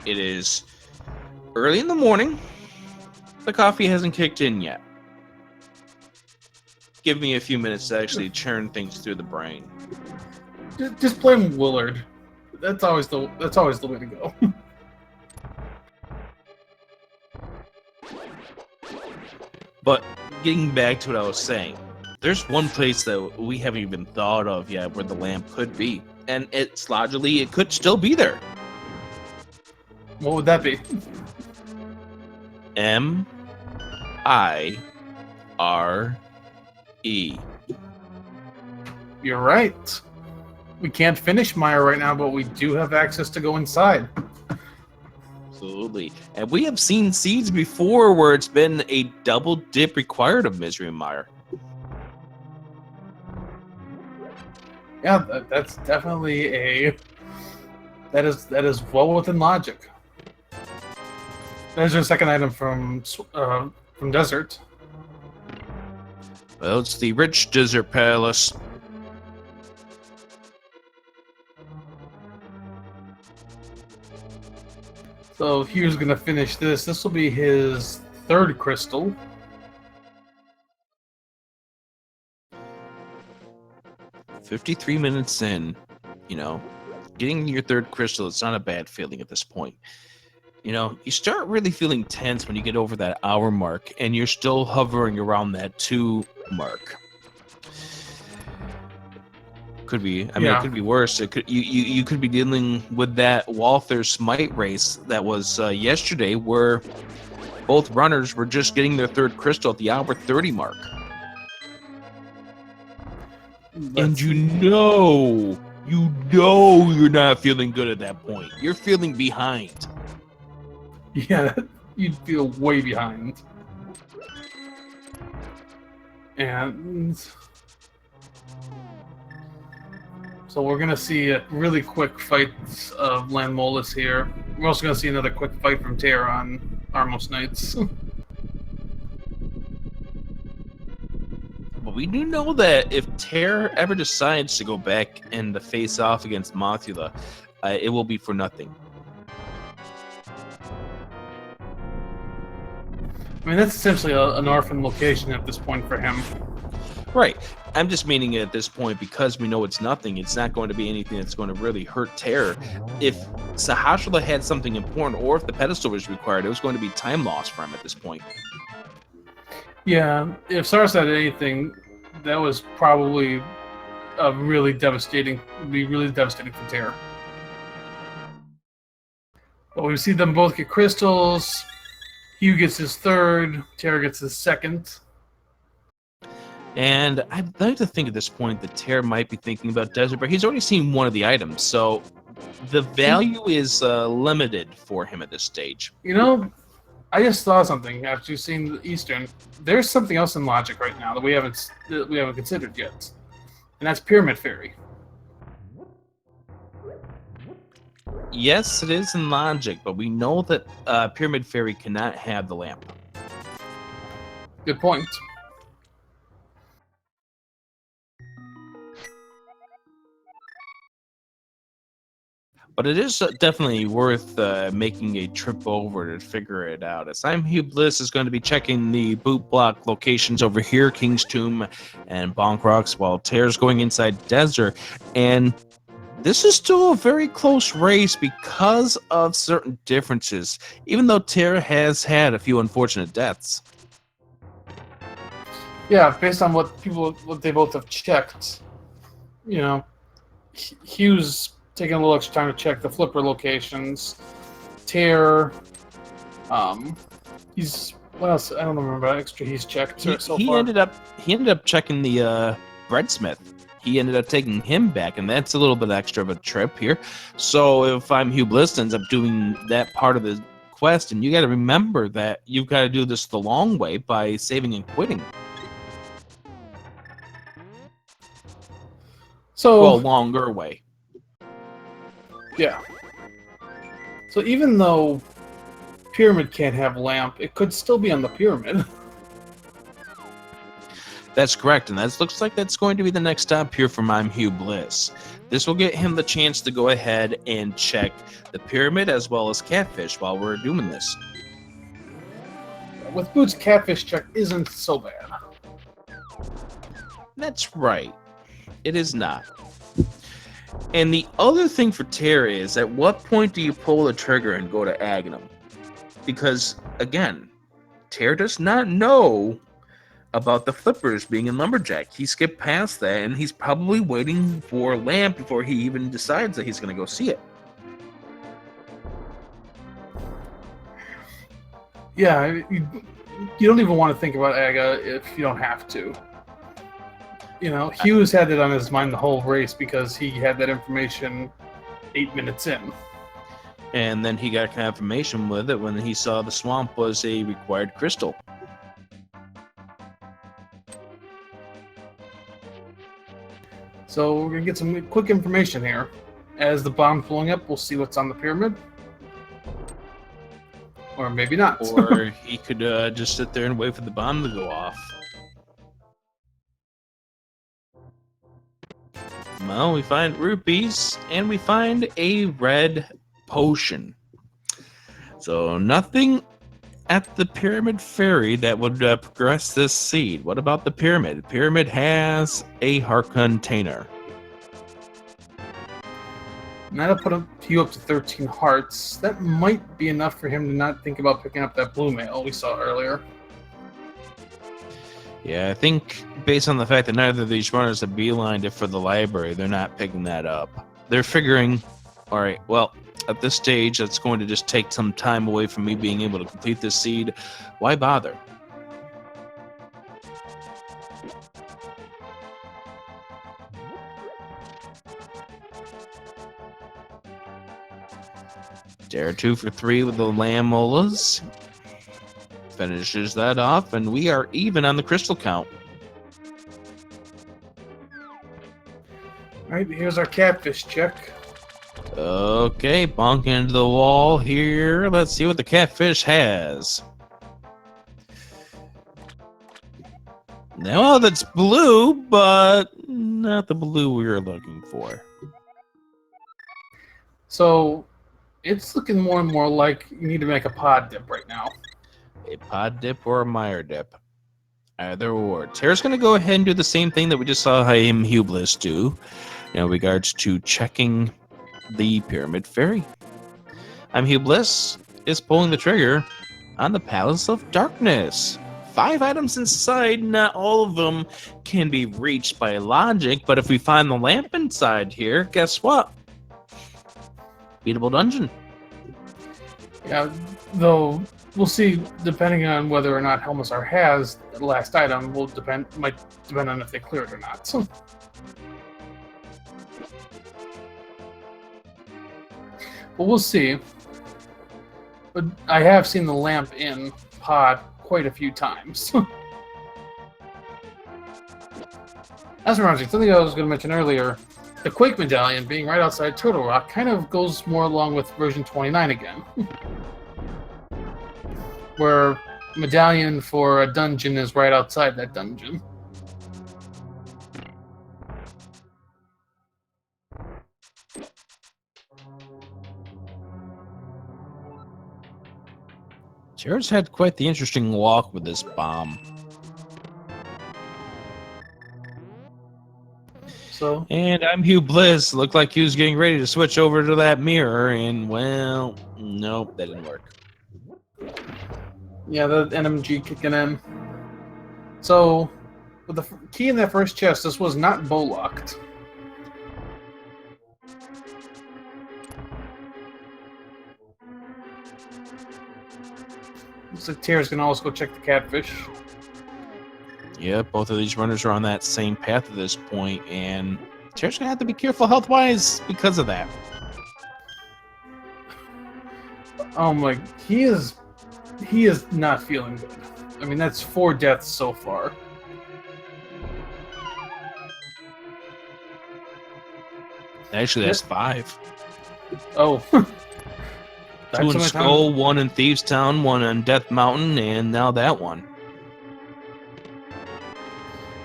It is early in the morning. The coffee hasn't kicked in yet. Give me a few minutes to actually churn things through the brain. Just blame Willard. That's always the way to go. But getting back to what I was saying, there's one place that we haven't even thought of yet where the lamp could be, and it's logically it could still be there. What would that be? M-I-R-E. You're right. We can't finish Mire right now, but we do have access to go inside. Absolutely. And we have seen seeds before where it's been a double dip required of Misery and Mire. Yeah, that's definitely that is well within logic. There's your second item from Desert. Well, it's the Rich Desert Palace. So Hugh's gonna finish this. This will be his third crystal. "53 minutes in, getting your third crystal, it's not a bad feeling at this point. You start really feeling tense when you get over that hour mark and you're still hovering around that 2 mark. Could be, it could be worse. It could you could be dealing with that Walther Smite race that was yesterday where both runners were just getting their third crystal at the hour 30 mark. And you're not feeling good at that point. You're feeling behind. Yeah, you'd feel way behind. And so we're gonna see a really quick fight of Landmolus here. We're also gonna see another quick fight from Tairr on Armos Knights. But we do know that if Tairr ever decides to go back and to face off against Mothula, it will be for nothing. I mean, that's essentially an orphan location at this point for him. Right. I'm just meaning it at this point because we know it's nothing. It's not going to be anything that's going to really hurt Tairr. If Sahasrahla had something important, or if the pedestal was required, it was going to be time loss for him at this point. Yeah, if Saras had anything, that was probably really devastating for Tairr. But we see them both get crystals. Hugh gets his third. Tairr gets his second. And I'd like to think at this point that Tairr might be thinking about Desert, but he's already seen one of the items, so the value is limited for him at this stage. I just thought something after seeing the Eastern. There's something else in Logic right now that we haven't considered yet, and that's Pyramid Fairy. Yes, it is in Logic, but we know that Pyramid Fairy cannot have the lamp. Good point. But it is definitely worth making a trip over to figure it out. As imhughbliss is going to be checking the boot block locations over here, King's Tomb and Bonk Rocks, while Tairr's going inside Desert. And this is still a very close race because of certain differences, even though Tairr has had a few unfortunate deaths. Yeah, based on what they both have checked, Hugh's taking a little extra time to check the flipper locations. Tairr, he's what else? I don't remember what extra he's checked so He far. ended up checking the breadsmith. He ended up taking him back, and that's a little bit extra of a trip here. So if imhughbliss ends up doing that part of the quest, and you got to remember that you've got to do this the long way by saving and quitting. So Well, longer way. yeah. So even though pyramid can't have lamp, it could still be on the pyramid. That's correct, and that looks like that's going to be the next stop here for imhughbliss. This will get him the chance to go ahead and check the pyramid as well as catfish while we're doing this. With Boots, catfish check isn't so bad. That's right. It is not. And the other thing for Tairr is, at what point do you pull the trigger and go to Agnum? Because, again, Tairr does not know about the flippers being in Lumberjack. He skipped past that, and he's probably waiting for Lamp before he even decides that he's going to go see it. Yeah, you don't even want to think about Aga if you don't have to. You know, Hughes had it on his mind the whole race because he had that information 8 minutes in. And then he got confirmation with it when he saw the swamp was a required crystal. So we're going to get some quick information here. As the bomb's blowing up, we'll see what's on the pyramid. Or maybe not. Or he could just sit there and wait for the bomb to go off. Well, we find rupees, and we find a red potion. So nothing at the Pyramid Ferry that would progress this seed. What about the pyramid? The pyramid has a heart container. Now to put you up to 13 hearts, that might be enough for him to not think about picking up that blue mail we saw earlier. Yeah, I think based on the fact that neither of these runners have beelined it for the library, they're not picking that up. They're figuring, all right, well, at this stage, that's going to just take some time away from me being able to complete this seed. Why bother? Tairr 2 for 3 with the Lamolas. Finishes that off, and we are even on the crystal count. Alright, here's our catfish check. Okay, bonk into the wall here. Let's see what the catfish has. Now that's blue, but not the blue we were looking for. So it's looking more and more like you need to make a pod dip right now. A pod dip or a mire dip. Either or. Tairr's going to go ahead and do the same thing that we just saw imhughbliss do in regards to checking the Pyramid Ferry. imhughbliss is pulling the trigger on the Palace of Darkness. 5 items inside, not all of them can be reached by logic, but if we find the lamp inside here, guess what? Beatable dungeon. Yeah, though we'll see, depending on whether or not Helmazar has the last item, might depend on if they clear it or not. So, but we'll see. But I have seen the lamp in pod quite a few times. As for something I was going to mention earlier, the Quake Medallion being right outside Turtle Rock kind of goes more along with version 29 again. Where medallion for a dungeon is right outside that dungeon. Tairr's had quite the interesting walk with this bomb. So, And imhughbliss looked like he was getting ready to switch over to that mirror, and well, nope, that didn't work. yeah, the NMG kicking in. So, with the key in that first chest, this was not bow locked. Looks like Tairr's gonna also go check the catfish. Yeah, both of these runners are on that same path at this point, and Tairr's gonna have to be careful health-wise because of that. Oh my, he is not feeling good. I mean, that's 4 deaths so far. Actually, that's 5. Oh. 2 in Skull, 1 in Thieves Town, 1 on Death Mountain, and now that one.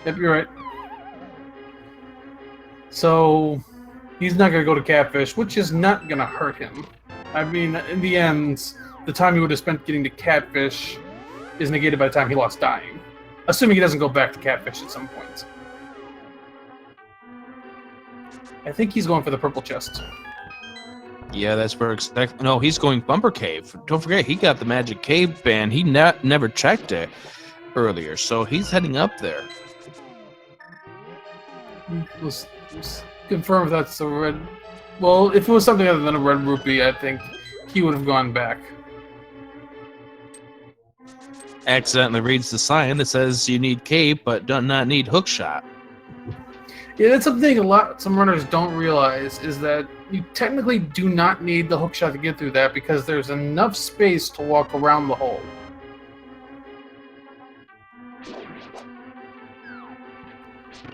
Yep, you're right. So, he's not going to go to Catfish, which is not going to hurt him. I mean, in the end, the time he would have spent getting to Catfish is negated by the time he lost dying. Assuming he doesn't go back to Catfish at some point. I think he's going for the purple chest. Yeah, that's where no, he's going Bumper Cave. Don't forget, he got the Magic Cave ban. He never checked it earlier, so he's heading up there. Let's confirm if that's the red... Well, if it was something other than a red rupee, I think he would have gone back. Accidentally reads the sign that says you need cape, but do not need hookshot. Yeah, that's something some runners don't realize, is that you technically do not need the hookshot to get through that because there's enough space to walk around the hole.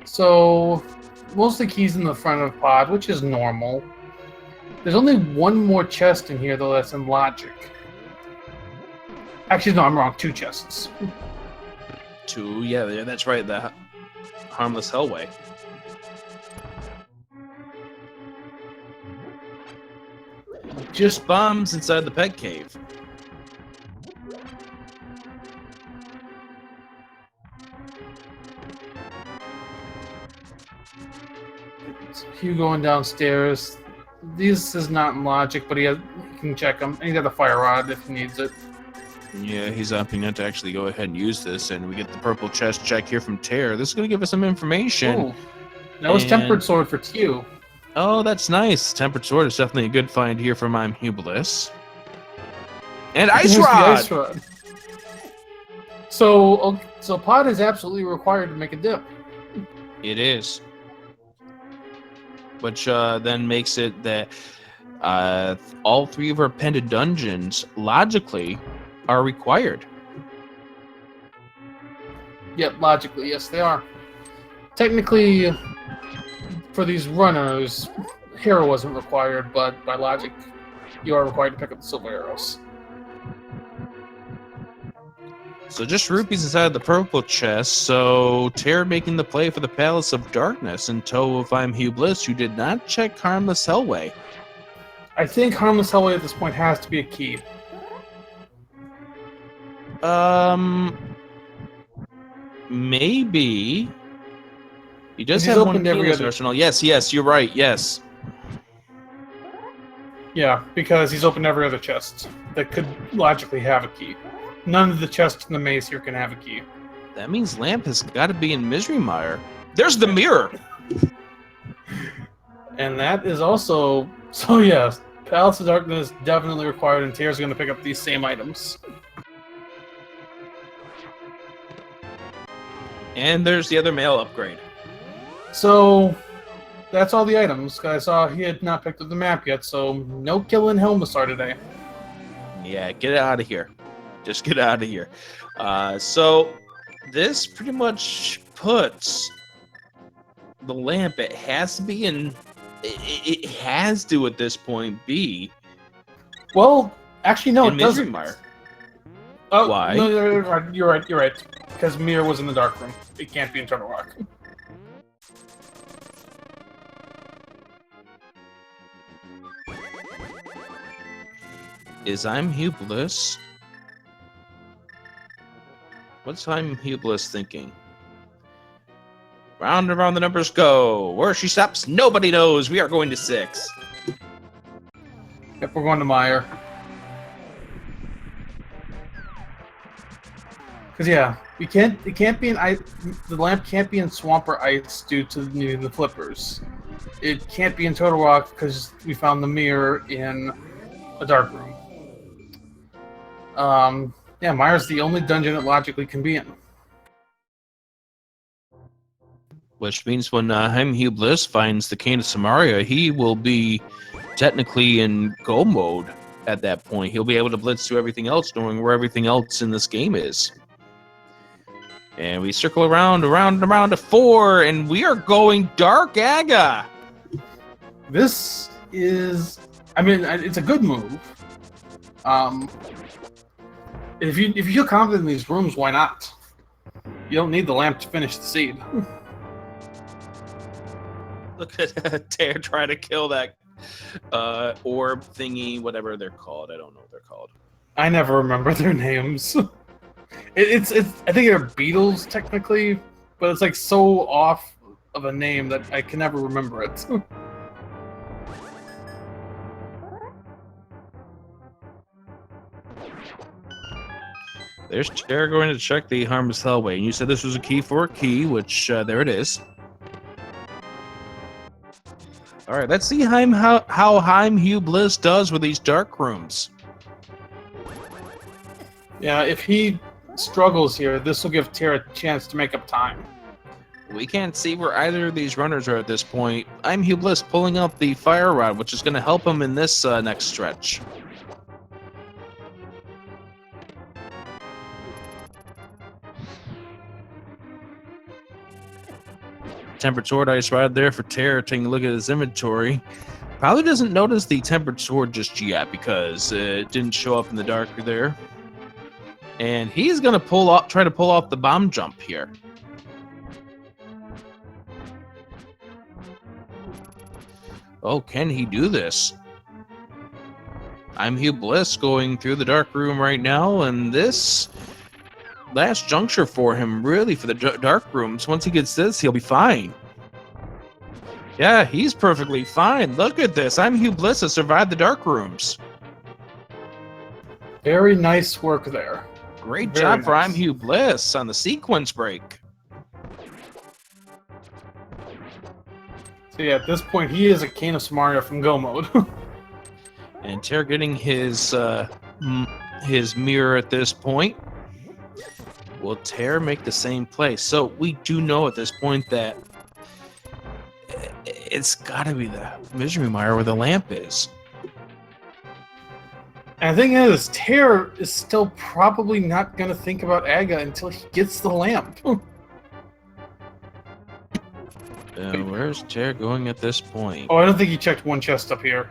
So, most of the keys in the front of pod, which is normal. There's only one more chest in here, though, that's in logic. Actually, no, I'm wrong. 2 chests. 2, yeah, that's right. The Harmless Hellway. Just bombs inside the pet cave. Hugh going downstairs. This is not in logic, but he can check them. And he's got the fire rod if he needs it. Yeah, he's opting to actually go ahead and use this, and we get the purple chest check here from Tairr. This is going to give us some information. Ooh. That was Tempered Sword for Q. Oh, that's nice. Tempered Sword is definitely a good find here from imhughbliss. And Ice Rod! Ice Rod. So pod is absolutely required to make a dip. It is. Which then makes it that all 3 of our pendant dungeons, logically, are required. Yep, logically, yes, they are. Technically, for these runners, hero wasn't required, but by logic, you are required to pick up the silver arrows. So just rupees inside of the purple chest. So Tairr making the play for the Palace of Darkness in tow of imhughbliss, who did not check Harmless Hellway. I think Harmless Hellway at this point has to be a key. Maybe. He does have one key in his arsenal. Yes, you're right. Yes. Yeah, because he's opened every other chest that could logically have a key. None of the chests in the maze here can have a key. That means Lamp has got to be in Misery Mire. There's the mirror! And that is also... So yes, Palace of Darkness definitely required, and Tairr's going to pick up these same items. And there's the other mail upgrade. So, that's all the items. I saw he had not picked up the map yet, so no killing Helmassar today. Yeah, get out of here. Just get out of here. So, this pretty much puts the lamp. It has to be in... It has to, at this point, be... Well, actually, no, it doesn't. Mire. Oh, why? No, you're right. Because Mir was in the dark room. It can't be in Turtle Rock. Is imhughbliss... What's imhughbliss thinking? Round and round the numbers go. Where she stops, nobody knows. We are going to 6. Yep, we're going to Mire. Because yeah, it can't be in ice. The lamp can't be in swamp or ice due to needing the flippers. It can't be in Turtle Rock because we found the mirror in a dark room. Yeah, Mire's the only dungeon it logically can be in. Which means when imhughbliss finds the Cane of Samaria, he will be technically in go mode at that point. He'll be able to blitz through everything else, knowing where everything else in this game is. And we circle around to 4, and we are going Dark Aga. This is, I mean, it's a good move. If you feel confident in these rooms, why not? You don't need the lamp to finish the seed. Look at Tairr trying to kill that orb thingy, whatever they're called. I don't know what they're called. I never remember their names. It's I think they're beetles technically, but it's like so off of a name that I can never remember it. There's Tairr going to check the Harmless Hellway, and you said this was a key for a key, which there it is. All right, let's see how imhughbliss does with these dark rooms. Yeah, if he struggles here, this will give Tairr a chance to make up time. We can't see where either of these runners are at this point. Imhughbliss pulling out the fire rod, which is going to help him in this next stretch. Tempered sword ice right there for Tairr, taking a look at his inventory. Probably doesn't notice the tempered sword just yet because it didn't show up in the dark there. And he's gonna try to pull off the bomb jump here. Oh, can he do this? imhughbliss going through the dark room right now, and this last juncture for him, really, for the dark rooms. Once he gets this, he'll be fine. Yeah, he's perfectly fine. Look at this. imhughbliss has survived the dark rooms. Very nice work there. Great Very job for nice. imhughbliss on the sequence break. So yeah, at this point, he is a Cane of Samaria from Go mode. And Tairr getting his mirror at this point. Will Tairr make the same play? So we do know at this point that it's got to be the Misery Mire where the lamp is. And the thing is, Tairr is still probably not going to think about Aga until he gets the lamp. Where's Tairr going at this point? Oh, I don't think he checked one chest up here.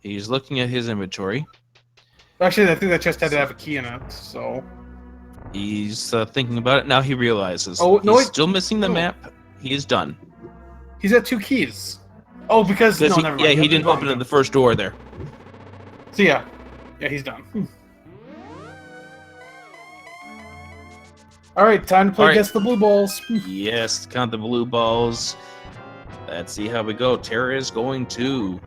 He's looking at his inventory. Actually, I think that chest had to have a key in it, so... He's thinking about it. Now he realizes. Oh, no, he's still missing the map. He is done. He's got 2 keys. Oh, because... No, never mind. Yeah, he didn't open the first door there. So yeah. Yeah, he's done. Alright, time to play Guess the Blue Balls. Yes, count the blue balls. Let's see how we go. Tairr is going to...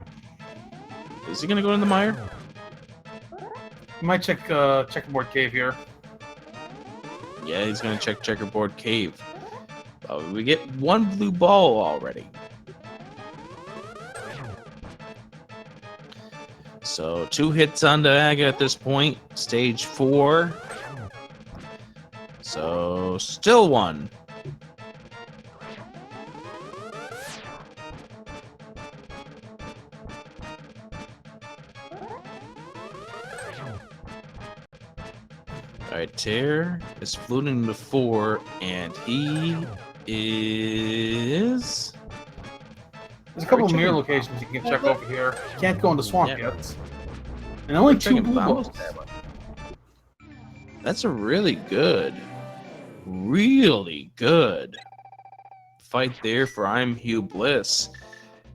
Is he going to go in the mire? Might check checkerboard cave here. Yeah, he's going to check checkerboard cave. We get 1 blue ball already. So 2 hits onto Aga at this point. Stage 4. So still 1. Alright, Tairr is floating to 4, and he is... There's a couple of mirror locations you can check over here. Can't go in the swamp yet. And only 2 blue balls. That's a really good fight there for imhughbliss.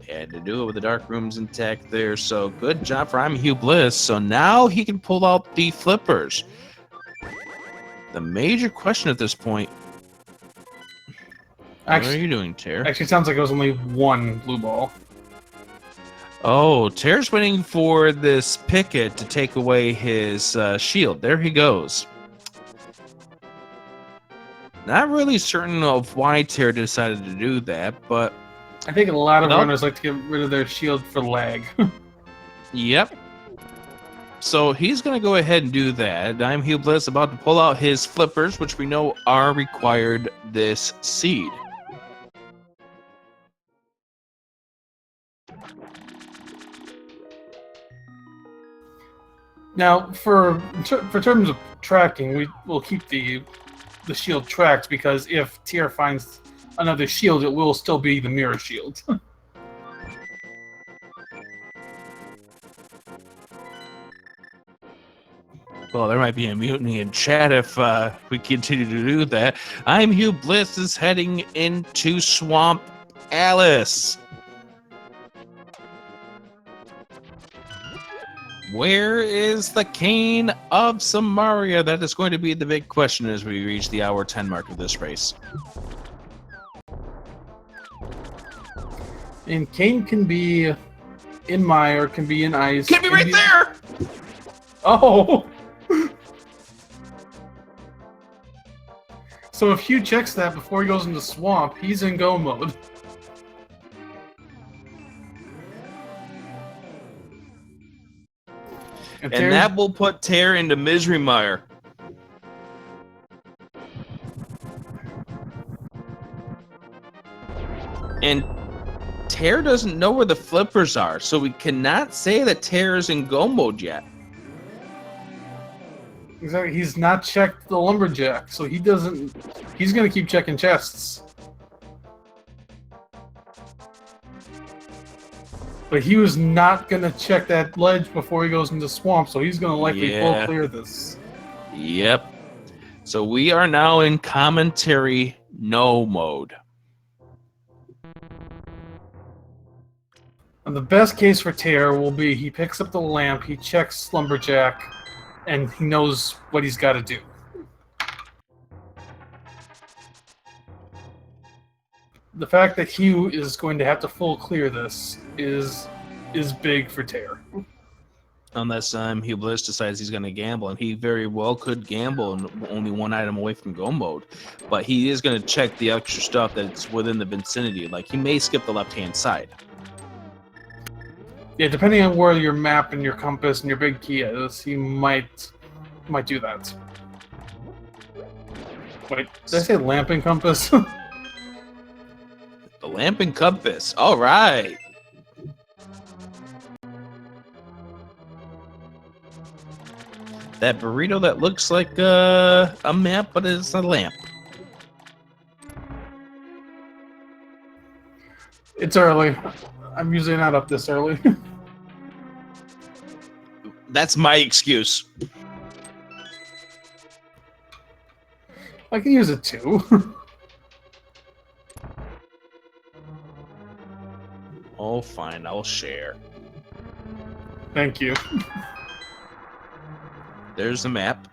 Had to do it with the dark rooms intact there, so good job for imhughbliss. So now he can pull out the flippers. The major question at this point... What are you doing, Tairr? Actually, it sounds like it was only 1 blue ball. Oh, Tairr's waiting for this picket to take away his shield. There he goes. Not really certain of why Tairr decided to do that, but... I think a lot of runners like to get rid of their shield for lag. Yep. So he's going to go ahead and do that. Imhughbliss about to pull out his flippers, which we know are required this seed. Now, for terms of tracking, we will keep the shield tracked, because if Tairr finds another shield, it will still be the mirror shield. Well, there might be a mutiny in chat if we continue to do that. Imhughbliss is heading into Swamp Alice. Where is the Cane of Samaria? That is going to be the big question as we reach the hour 10 mark of this race. And Cane can be in mire, can be in ice. Can be right there! Oh! So if Hugh checks that before he goes into swamp, he's in go mode. And that will put Tairr into misery mire. And Tairr doesn't know where the flippers are, so we cannot say that Tairr is in go mode yet. Exactly. He's not checked the lumberjack, so he doesn't. He's gonna keep checking chests. But he was not gonna check that ledge before he goes into swamp, so he's gonna likely full clear this. Yep. So we are now in commentary no mode. And the best case for Tairr will be he picks up the lamp, he checks lumberjack, and he knows what he's got to do. The fact that Hugh is going to have to full clear this is big for Tairr. Unless Imhughbliss decides he's going to gamble, and he very well could gamble and only one item away from go mode. But he is going to check the extra stuff that's within the vicinity. Like, he may skip the left-hand side. Yeah, depending on where your map and your compass and your big key is, he might do that. Wait, did I say lamp and compass? The lamp and compass. All right. That burrito that looks like a map, but it's a lamp. It's early. I'm usually not up this early. That's my excuse. I can use it too. Oh, fine. I'll share. Thank you. There's the map.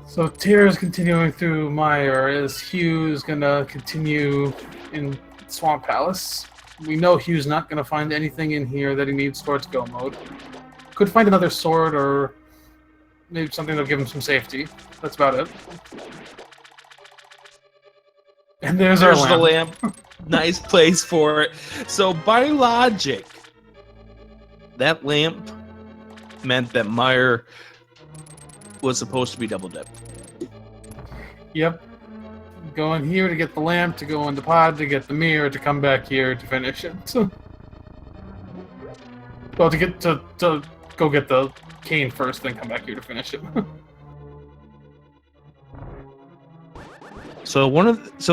So Tairr is continuing through mire as Hugh is gonna continue in Swamp Palace. We know Hugh's not gonna find anything in here that he needs towards go mode. Could find another sword or maybe something that'll give him some safety. That's about it. And there's our lamp. The lamp. Nice place for it. So by logic, that lamp meant that mire was supposed to be double dip. Yep. Go in here to get the lamp, to go in the pod, to get the mirror, to come back here to finish it. Well, to go get the cane first, then come back here to finish it. So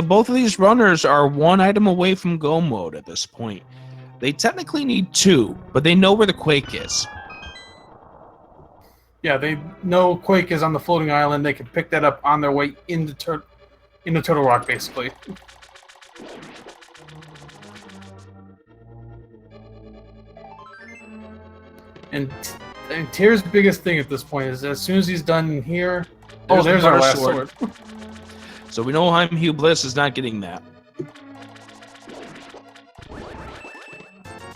both of these runners are one item away from go mode at this point. They technically need two, but they know where the Quake is. Yeah, they know Quake is on the floating island. They can pick that up on their way into Turtle Rock, basically. And Tairr's biggest thing at this point is as soon as he's done here... There's our last sword. So we know Imhughbliss is not getting that.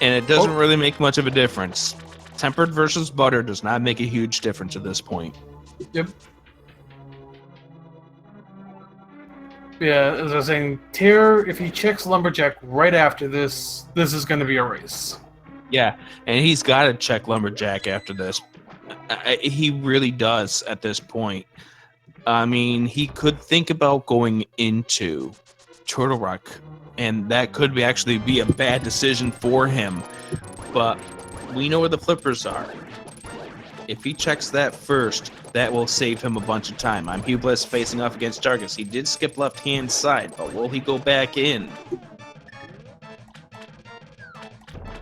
And it doesn't really make much of a difference. Tempered versus butter does not make a huge difference at this point. Yep. Yeah, as I was saying, Tairr, if he checks Lumberjack right after this, this is going to be a race. Yeah, and he's got to check Lumberjack after this. He really does at this point. I mean, he could think about going into Turtle Rock, and that could actually be a bad decision for him. But we know where the flippers are. If he checks that first, that will save him a bunch of time. imhughbliss facing off against Targus. He did skip left-hand side, but will he go back in?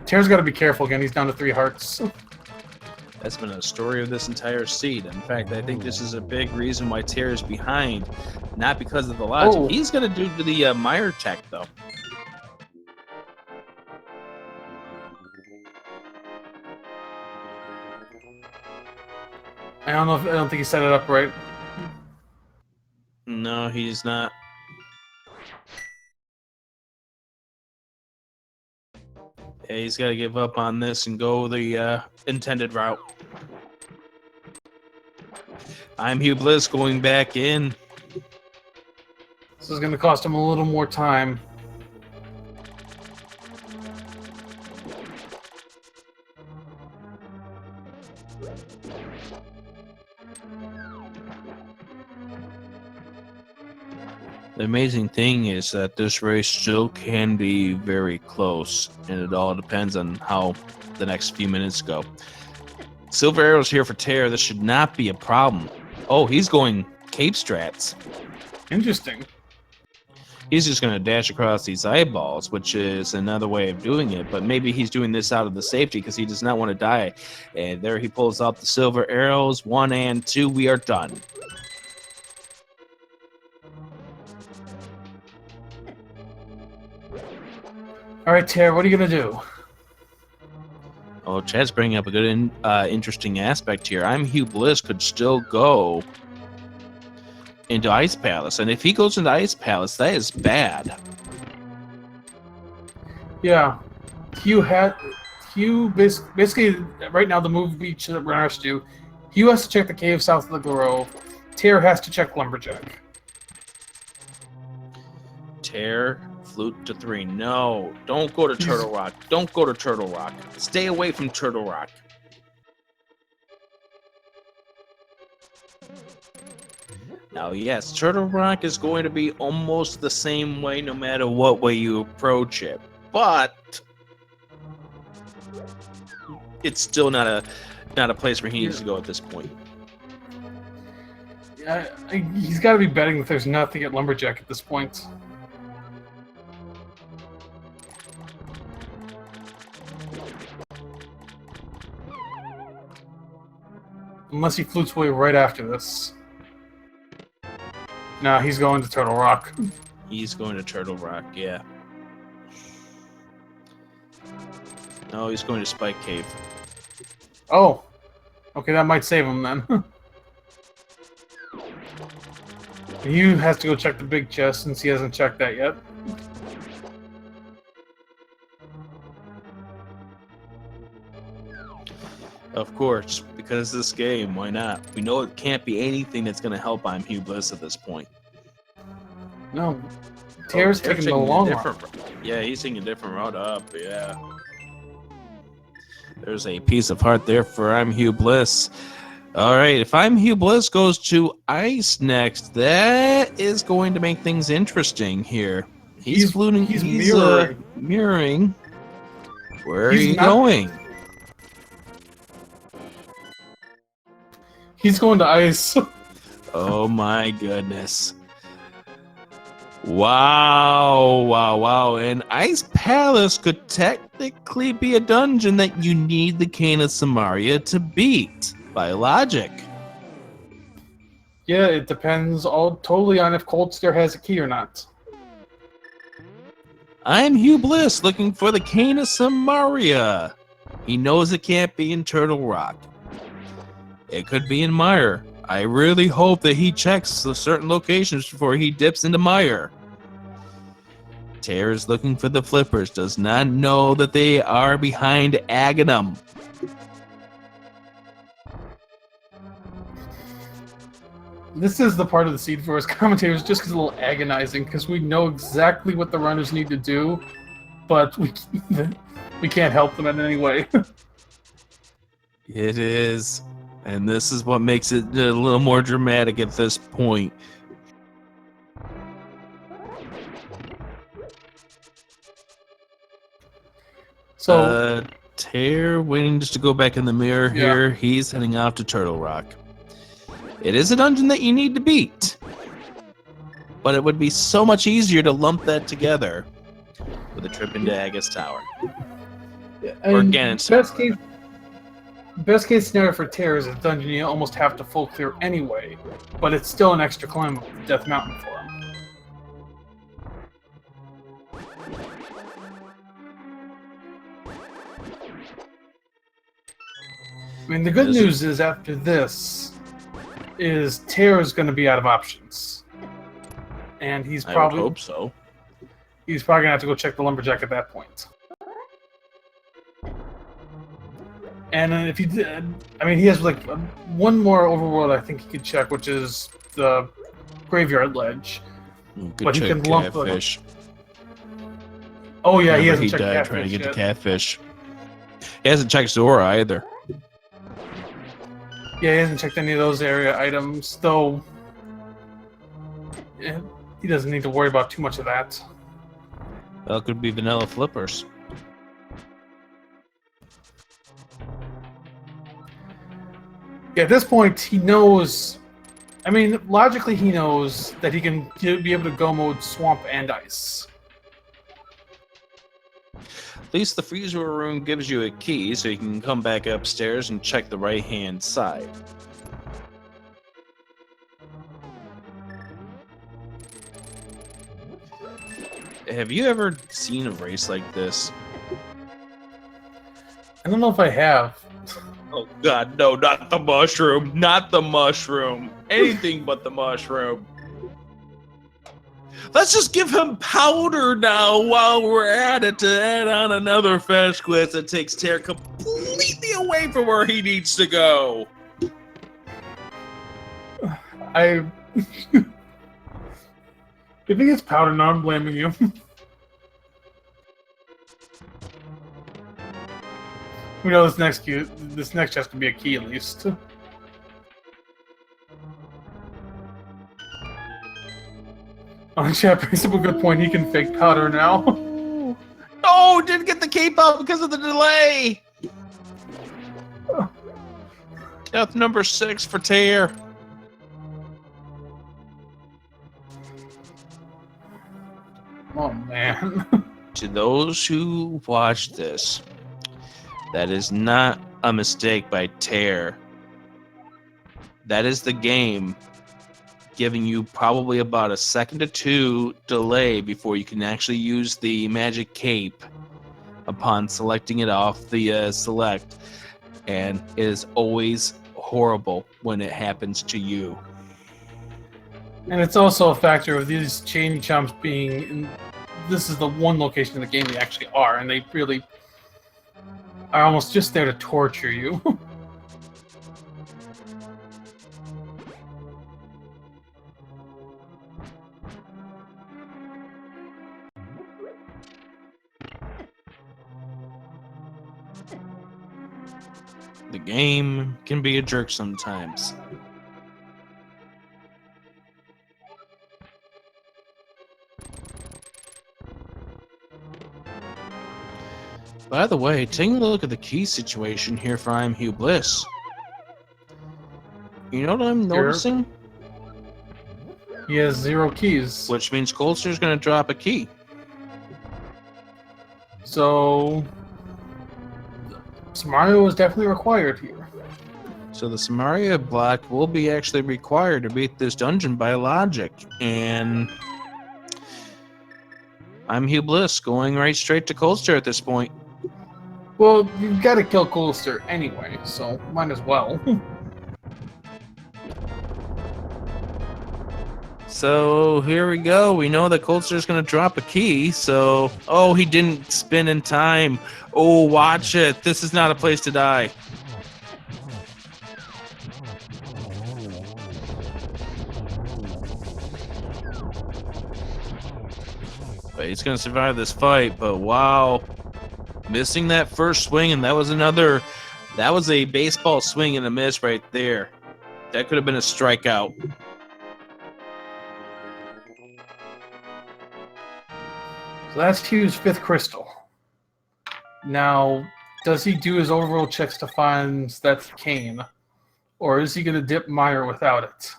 Tairr's got to be careful again. He's down to 3 hearts. That's been a story of this entire seed. In fact, I think this is a big reason why Tairr is behind, not because of the logic. Oh. He's going to do the Meyer tech, though. I don't think he set it up right. No, he's not. Yeah, he's got to give up on this and go the intended route. imhughbliss going back in. This is going to cost him a little more time. The amazing thing is that this race still can be very close, and it all depends on how the next few minutes go. Silver arrows here for Tairr. This should not be a problem. Oh, he's going cape strats. Interesting. He's just going to dash across these eyeballs, which is another way of doing it, but maybe he's doing this out of the safety because he does not want to die. And there he pulls out the silver arrows. 1 and 2, we are done. All right, Tairr, what are you going to do? Oh, Chad's bringing up a good, interesting aspect here. imhughbliss could still go into Ice Palace, and if he goes into Ice Palace, that is bad. Yeah. Hugh basically, right now, the move each runner has to do, Hugh has to check the cave south of the grove. Tairr has to check Lumberjack. Tairr, flute to 3. No, don't go to Turtle Rock. Don't go to Turtle Rock. Stay away from Turtle Rock. Now, yes, Turtle Rock is going to be almost the same way no matter what way you approach it, but it's still not a place where he needs to go at this point. He's got to be betting that there's nothing at Lumberjack at this point. Unless he flutes away right after this. No, he's going to Turtle Rock. He's going to Turtle Rock, yeah. No, he's going to Spike Cave. Oh. Okay, that might save him then. Hugh has to go check the big chest since he hasn't checked that yet. Of course, because this game, why not? We know it can't be anything that's going to help imhughbliss at this point. No. Tairr's taking the long route. Yeah, he's taking a different route up, yeah. There's a piece of heart there for imhughbliss. All right, if imhughbliss goes to ice next, that is going to make things interesting here. He's fluting. He's mirroring. Where are you going? He's going to ice. Oh my goodness. Wow. And Ice Palace could technically be a dungeon that you need the Cane of Samaria to beat, by logic. Yeah, it depends totally on if Cold Stare has a key or not. imhughbliss looking for the Cane of Samaria. He knows it can't be in Turtle Rock. It could be in Mire. I really hope that he checks the certain locations before he dips into Mire. Tairr is looking for the flippers, does not know that they are behind Aghanim. This is the part of the Seed Forest commentators just gets a little agonizing because we know exactly what the runners need to do, but we can't help them in any way. It is. And this is what makes it a little more dramatic at this point. So Tairr waiting just to go back in the mirror here. He's heading off to Turtle Rock. It is a dungeon that you need to beat, but it would be so much easier to lump that together with a trip into Agus Tower. Or Ganon's Tower. Best case scenario for Tairr is a dungeon you almost have to full clear anyway, but it's still an extra climb up Death Mountain for him. I mean, the good news is after this, is Tairr is going to be out of options, and he's probably. I would hope so. He's probably going to have to go check the lumberjack at that point. And if he did, I mean, he has like one more overworld I think he could check, which is the graveyard ledge. But he can lump catfish. Oh yeah, he Remember hasn't checked died catfish trying to get yet. the catfish. He hasn't checked Zora either. Yeah, he hasn't checked any of those area items, though. Yeah, he doesn't need to worry about too much of that. Well, it could be vanilla flippers. Yeah, at this point, he knows. I mean, logically, he knows that he can be able to go mode swamp and ice. At least the freezer room gives you a key, so you can come back upstairs and check the right-hand side. Have you ever seen a race like this? I don't know if I have. Oh god, no, not the mushroom. Not the mushroom. Anything but the mushroom. Let's just give him powder now while we're at it to add on another fast quest that takes Tairr completely away from where he needs to go. If he gets powder now, I'm blaming you. We know this next chest can be a key at least. Oh, Chad brings up a good point. He can fake powder now. Oh, didn't get the cape out because of the delay. Death number 6 for Tairr. Oh man. To those who watch this, that is not a mistake by Tairr. That is the game giving you probably about a second or two delay before you can actually use the magic cape upon selecting it off the select. And it is always horrible when it happens to you. And it's also a factor of these chain chomps being this is the one location in the game they actually are, and they really are almost just there to torture you. The game can be a jerk sometimes. By the way, taking a look at the key situation here for imhughbliss. You know what I'm noticing? He has 0 keys. Which means Colster's going to drop a key. So Samario is definitely required here. So the Samaria block will be actually required to beat this dungeon by logic. And imhughbliss going right straight to Colster at this point. Well, you've got to kill Colster anyway, so might as well. So here we go. We know that Colster's going to drop a key. So, oh, he didn't spin in time. Oh, watch it. This is not a place to die. But he's going to survive this fight. But wow. Missing that first swing, and that was a baseball swing and a miss right there. That could have been a strikeout. So that's Hugh's 5th crystal. Now, does he do his overall checks to find that's Kane? Or is he going to dip Meyer without it?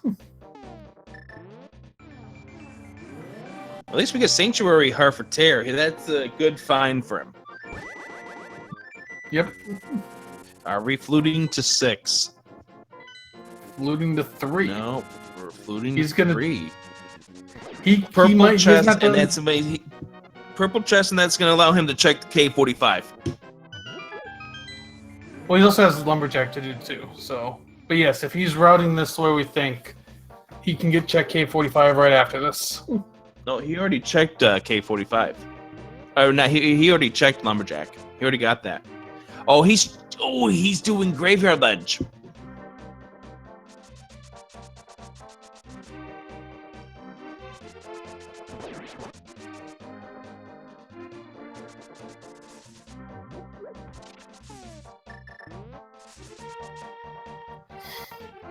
At least we get Sanctuary Heart for Tairr. That's a good find for him. Yep. Are we fluting to 6? Fluting to 3. No, we're fluting He's to gonna- 3. He might, chest, not and that's amazing. Purple chest, and that's going to allow him to check the K45. Well, he also has Lumberjack to do too, so... But yes, if he's routing this the way we think, he can get check K45 right after this. No, he already checked K45. Oh, no, he already checked Lumberjack. He already got that. Oh, he's doing Graveyard Ledge.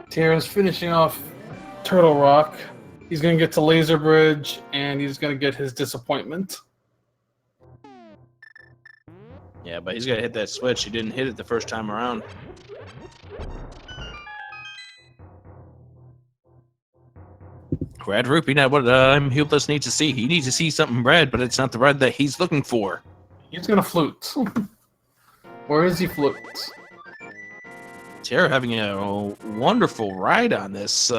Tairr's finishing off Turtle Rock. He's going to get to Laser Bridge, and he's going to get his disappointment. Yeah, but he's got to hit that switch. He didn't hit it the first time around. Red Rupee, not what imhughbliss needs to see. He needs to see something red, but it's not the red that he's looking for. He's going to flute. Where is he flute? Tairr having a wonderful ride on this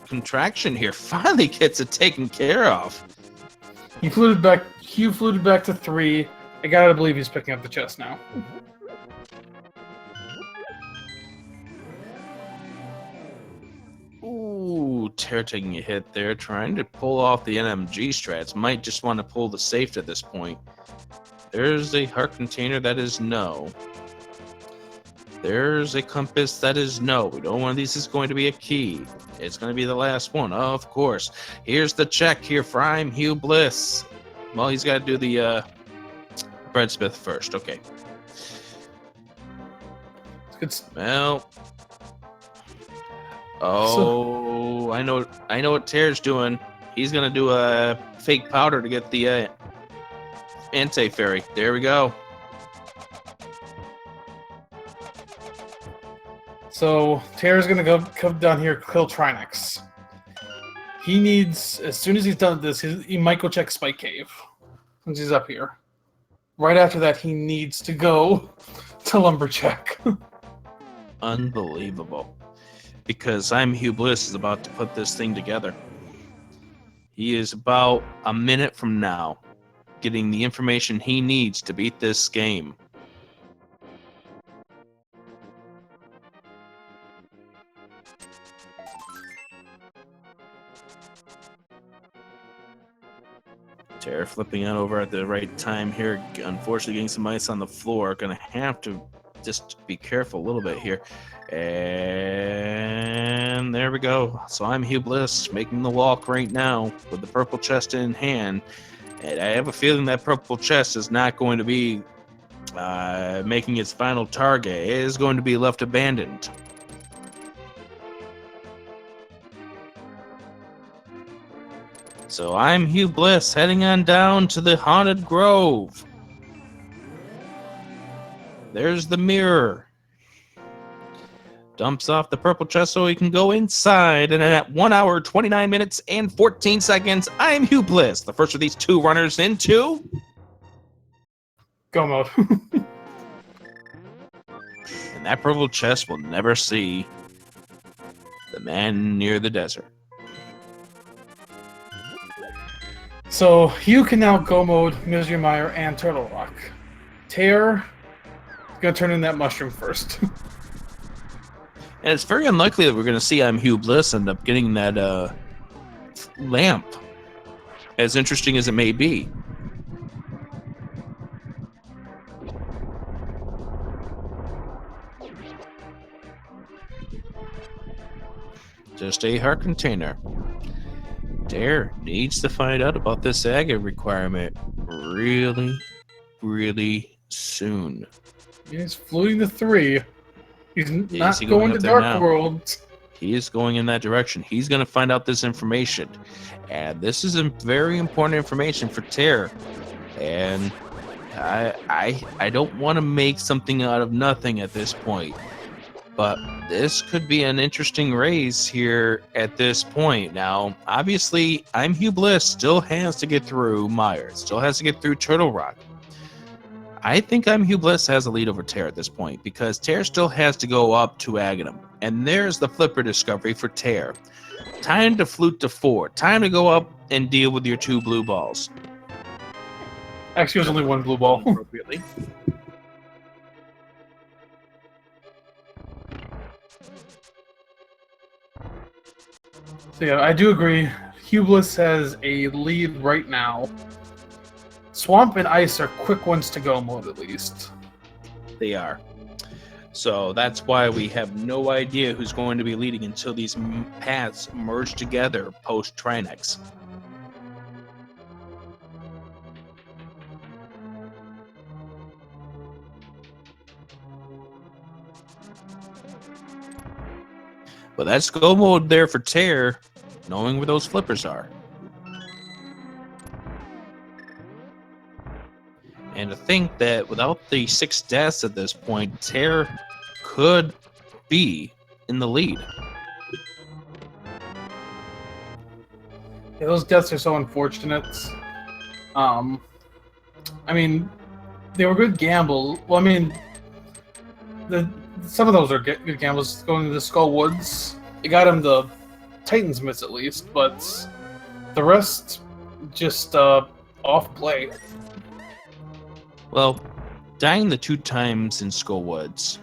contraction here. Finally gets it taken care of. Hugh fluted back to 3. I gotta believe he's picking up the chest now. Ooh, Tairr taking a hit there, trying to pull off the NMG strats. Might just want to pull the safe at this point. There's a heart container that is no. There's a compass that is no. We know one of these is going to be a key. It's going to be the last one, of course. Here's the check here for imhughbliss. Well, he's got to do the Breadsmith first. Okay. Well. Oh, I know what Tairr's doing. He's going to do a fake powder to get the anti-fairy. There we go. So Tairr's gonna come down here, kill Trinix. He needs, as soon as he's done this, he might go check Spike Cave since he's up here. Right after that, he needs to go to Lumberjack. Unbelievable, because imhughbliss is about to put this thing together. He is about a minute from now getting the information he needs to beat this game. Tairr flipping out over at the right time here. Unfortunately, getting some ice on the floor. Gonna have to just be careful a little bit here. And there we go. So imhughbliss making the walk right now with the purple chest in hand. And I have a feeling that purple chest is not going to be making its final target. It is going to be left abandoned. So imhughbliss heading on down to the Haunted Grove. There's the mirror. Dumps off the purple chest so he can go inside. And at 1 hour, 29 minutes, and 14 seconds, imhughbliss, the first of these two runners into Go mode. And that purple chest will never see the man near the desert. So Hugh can now go mode Misery Mire and Turtle Rock. Tairr is gonna turn in that mushroom first. And it's very unlikely that we're going to see imhughbliss end up getting that lamp, as interesting as it may be. Just a heart container. Tairr needs to find out about this agate requirement really, really soon. He's fluting the 3. He's Is not he going up to there Dark now? World. He is going in that direction. He's going to find out this information. And this is a very important information for Tairr. And I don't want to make something out of nothing at this point. But this could be an interesting race here at this point. Now, obviously, imhughbliss still has to get through Myers, still has to get through Turtle Rock. I think imhughbliss has a lead over Tairr at this point because Tairr still has to go up to Aghanim. And there's the flipper discovery for Tairr. Time to flute to 4. Time to go up and deal with your 2 blue balls. Actually, there's only 1 blue ball. Appropriately. So yeah, I do agree. Hughbliss has a lead right now. Swamp and Ice are quick ones to go mode, at least. They are. So that's why we have no idea who's going to be leading until these paths merge together post Trinex. But that's go mode there for Tairr, knowing where those flippers are. And to think that without the 6 deaths at this point, Tairr could be in the lead. Yeah, those deaths are so unfortunate. I mean, they were good gamble. Well, I mean, some of those are good gambles. Going to the Skull Woods, it got him the Titan's Mitts at least, but the rest just off play. Well, dying the 2 times in Skull Woods,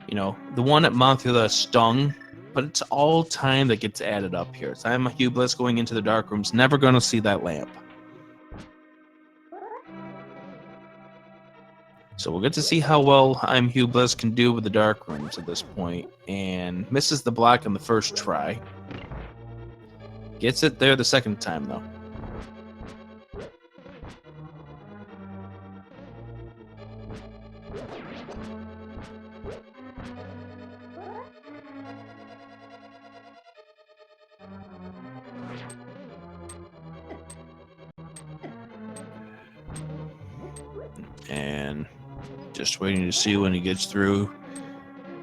you know, the one at Monthula stung, but it's all time that gets added up here. So imhughbliss going into the dark room's never going to see that lamp. So we'll get to see how well imhughbliss can do with the dark rooms at this point, and misses the block on the first try. Gets it there the second time, though. And just waiting to see when he gets through.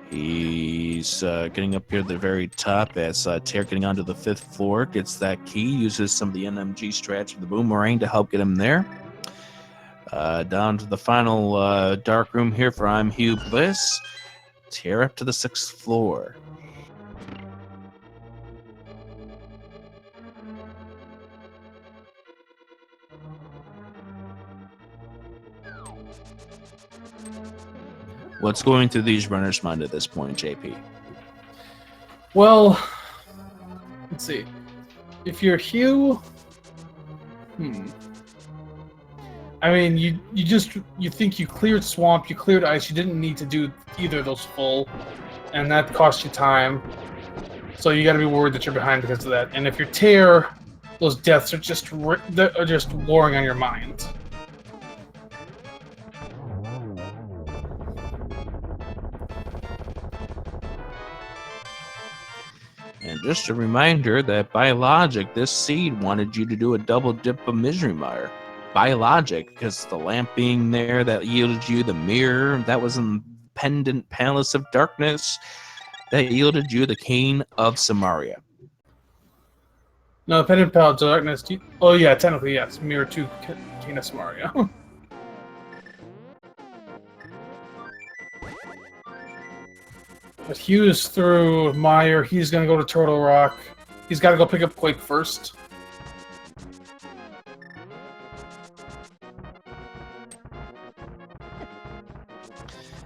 He's getting up here at the very top as Tairr getting onto the 5th floor. Gets that key, uses some of the NMG strats with the boomerang to help get him there. Down to the final dark room here for imhughbliss. Tairr up to the 6th floor. What's going through these runners' mind at this point, JP? Well, let's see. If you're Hugh, I mean, you think you cleared Swamp, you cleared Ice, you didn't need to do either of those full, and that cost you time. So you got to be worried that you're behind because of that. And if you're Tairr, those deaths are just warring on your mind. And just a reminder that by logic, this seed wanted you to do a double dip of Misery Mire. By logic, because the lamp being there that yielded you the mirror, that was in Pendant Palace of Darkness, that yielded you the Cane of Samaria. No, Pendant Palace of Darkness. Oh yeah, technically yes. Mirror 2, Cane of Samaria. But Hughes through Meyer. He's going to go to Turtle Rock. He's got to go pick up Quake first.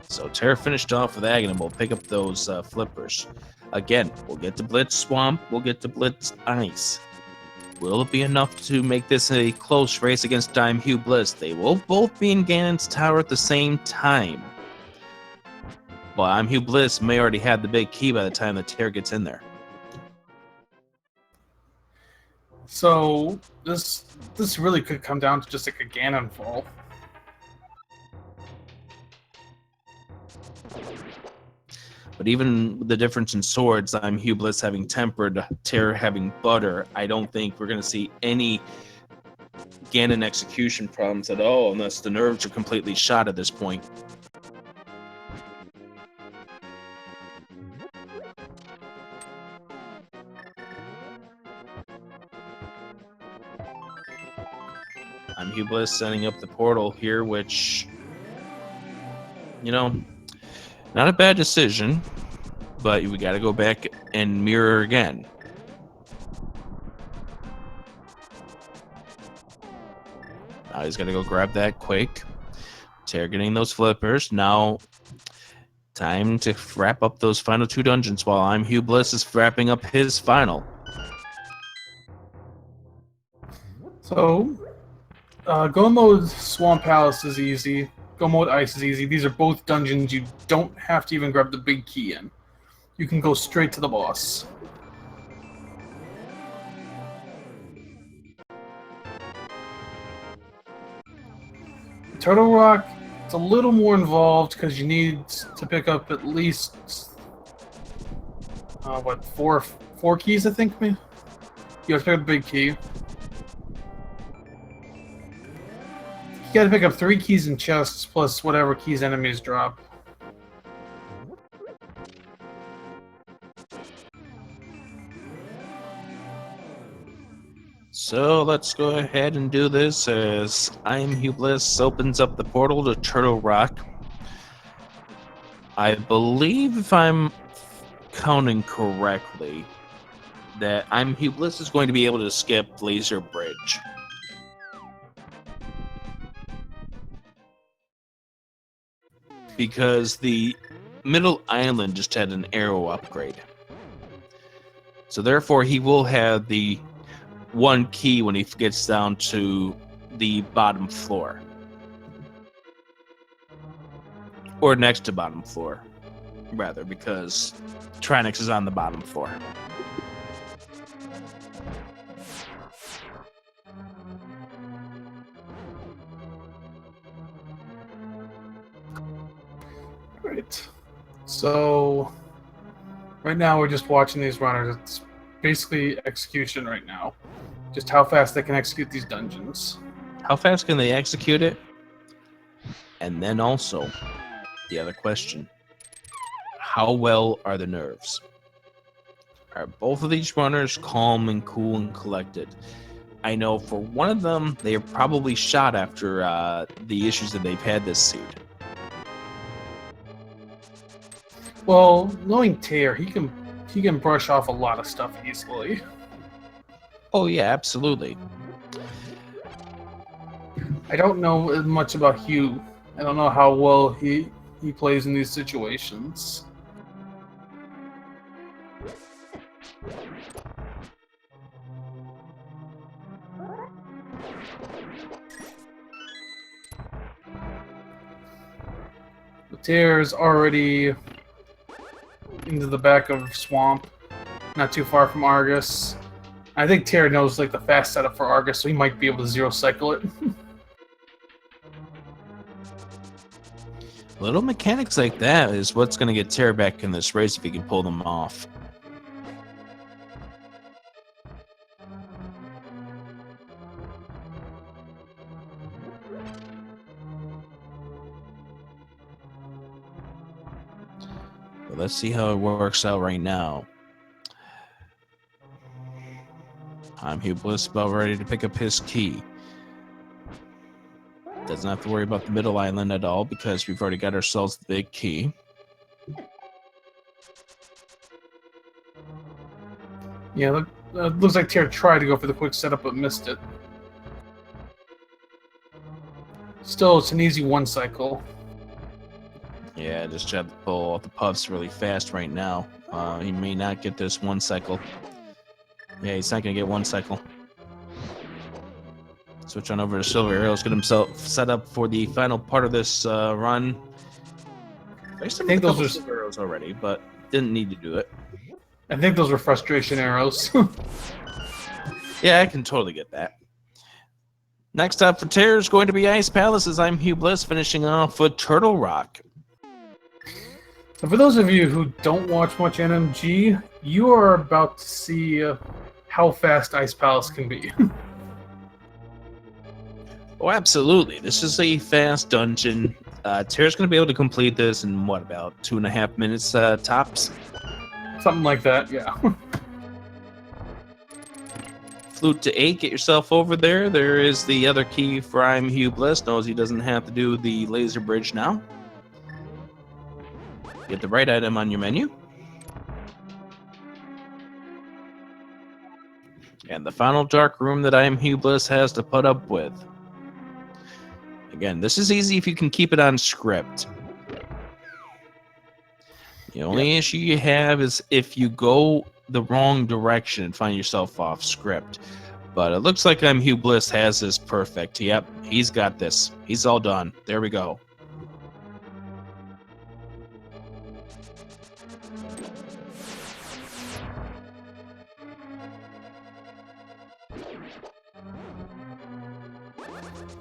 So Tairr finished off with Aghanim. We'll pick up those flippers. Again, we'll get to Blitz Swamp. We'll get to Blitz Ice. Will it be enough to make this a close race against imhughbliss? They will both be in Ganon's Tower at the same time. But imhughbliss may already have the big key by the time that Tairr gets in there. So this really could come down to just like a Ganon fall. But even with the difference in swords, imhughbliss having tempered, Tairr having butter, I don't think we're going to see any Ganon execution problems at all unless the nerves are completely shot at this point. imhughbliss setting up the portal here, which, you know, not a bad decision, but we got to go back and mirror again. Now he's got to go grab that quick. Tairr getting those flippers. Now time to wrap up those final 2 dungeons while imhughbliss is wrapping up his final. So, go mode Swamp Palace is easy. Go mode Ice is easy. These are both dungeons you don't have to even grab the big key in. You can go straight to the boss. Turtle Rock, it's a little more involved because you need to pick up at least four keys, I think. Maybe you have to pick up the big key. You gotta pick up 3 keys in chests plus whatever keys enemies drop. So let's go ahead and do this as imhughbliss opens up the portal to Turtle Rock. I believe, if I'm counting correctly, that imhughbliss is going to be able to skip Laser Bridge. Because the middle island just had an arrow upgrade. So therefore he will have the 1 key when he gets down to the bottom floor. Or next to bottom floor, rather, because Trinix is on the bottom floor. Right. So, right now we're just watching these runners. It's basically execution right now. Just how fast they can execute these dungeons. How fast can they execute it? And then also, the other question, how well are the nerves? Are both of these runners calm and cool and collected? I know for one of them, they are probably shot after the issues that they've had this seed. Well, knowing Tairr, he can brush off a lot of stuff easily. Oh yeah, absolutely. I don't know much about Hugh. I don't know how well he plays in these situations. Tairr is already into the back of Swamp, not too far from Argus. I think Tairr knows like the fast setup for Argus, so he might be able to zero cycle it. Little mechanics like that is what's going to get Tairr back in this race if he can pull them off. But let's see how it works out right now. imhughbliss about ready to pick up his key. Doesn't have to worry about the middle island at all because we've already got ourselves the big key. Yeah, looks like Tairr tried to go for the quick setup but missed it. Still, it's an easy 1 cycle. Yeah, just have to pull out the puffs really fast right now. He may not get this 1 cycle. Yeah, he's not going to get 1 cycle. Switch on over to Silver Arrows, get himself set up for the final part of this run. I think those are Silver Arrows already, but didn't need to do it. I think those were frustration arrows. Yeah, I can totally get that. Next up for Tairr is going to be Ice Palace's imhughbliss, finishing off with Turtle Rock. So for those of you who don't watch much NMG, you are about to see how fast Ice Palace can be. Oh, absolutely. This is a fast dungeon. Tairr's going to be able to complete this in, what, about 2.5 minutes tops? Something like that, yeah. Flute to 8, get yourself over there. There is the other key for imhughbliss. Knows he doesn't have to do the laser bridge now. Get the right item on your menu. And the final dark room that imhughbliss has to put up with. Again, this is easy if you can keep it on script. The only issue you have is if you go the wrong direction and find yourself off script. But it looks like imhughbliss has this perfect. Yep, he's got this. He's all done. There we go.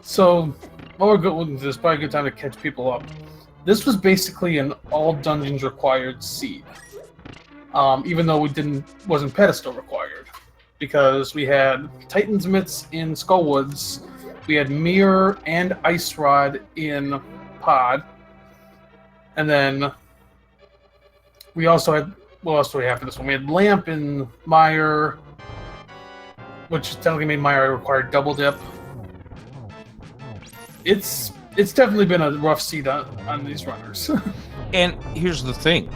So, while we're going, this is probably a good time to catch people up. This was basically an all dungeons required seed, even though wasn't pedestal required, because we had Titan's Mitts in Skullwoods, we had Mirror and Ice Rod in Pod, and then we also had, what else do we have for this one? We had Lamp in Mire, which technically made Mire require double dip. It's definitely been a rough seed on these runners. And here's the thing.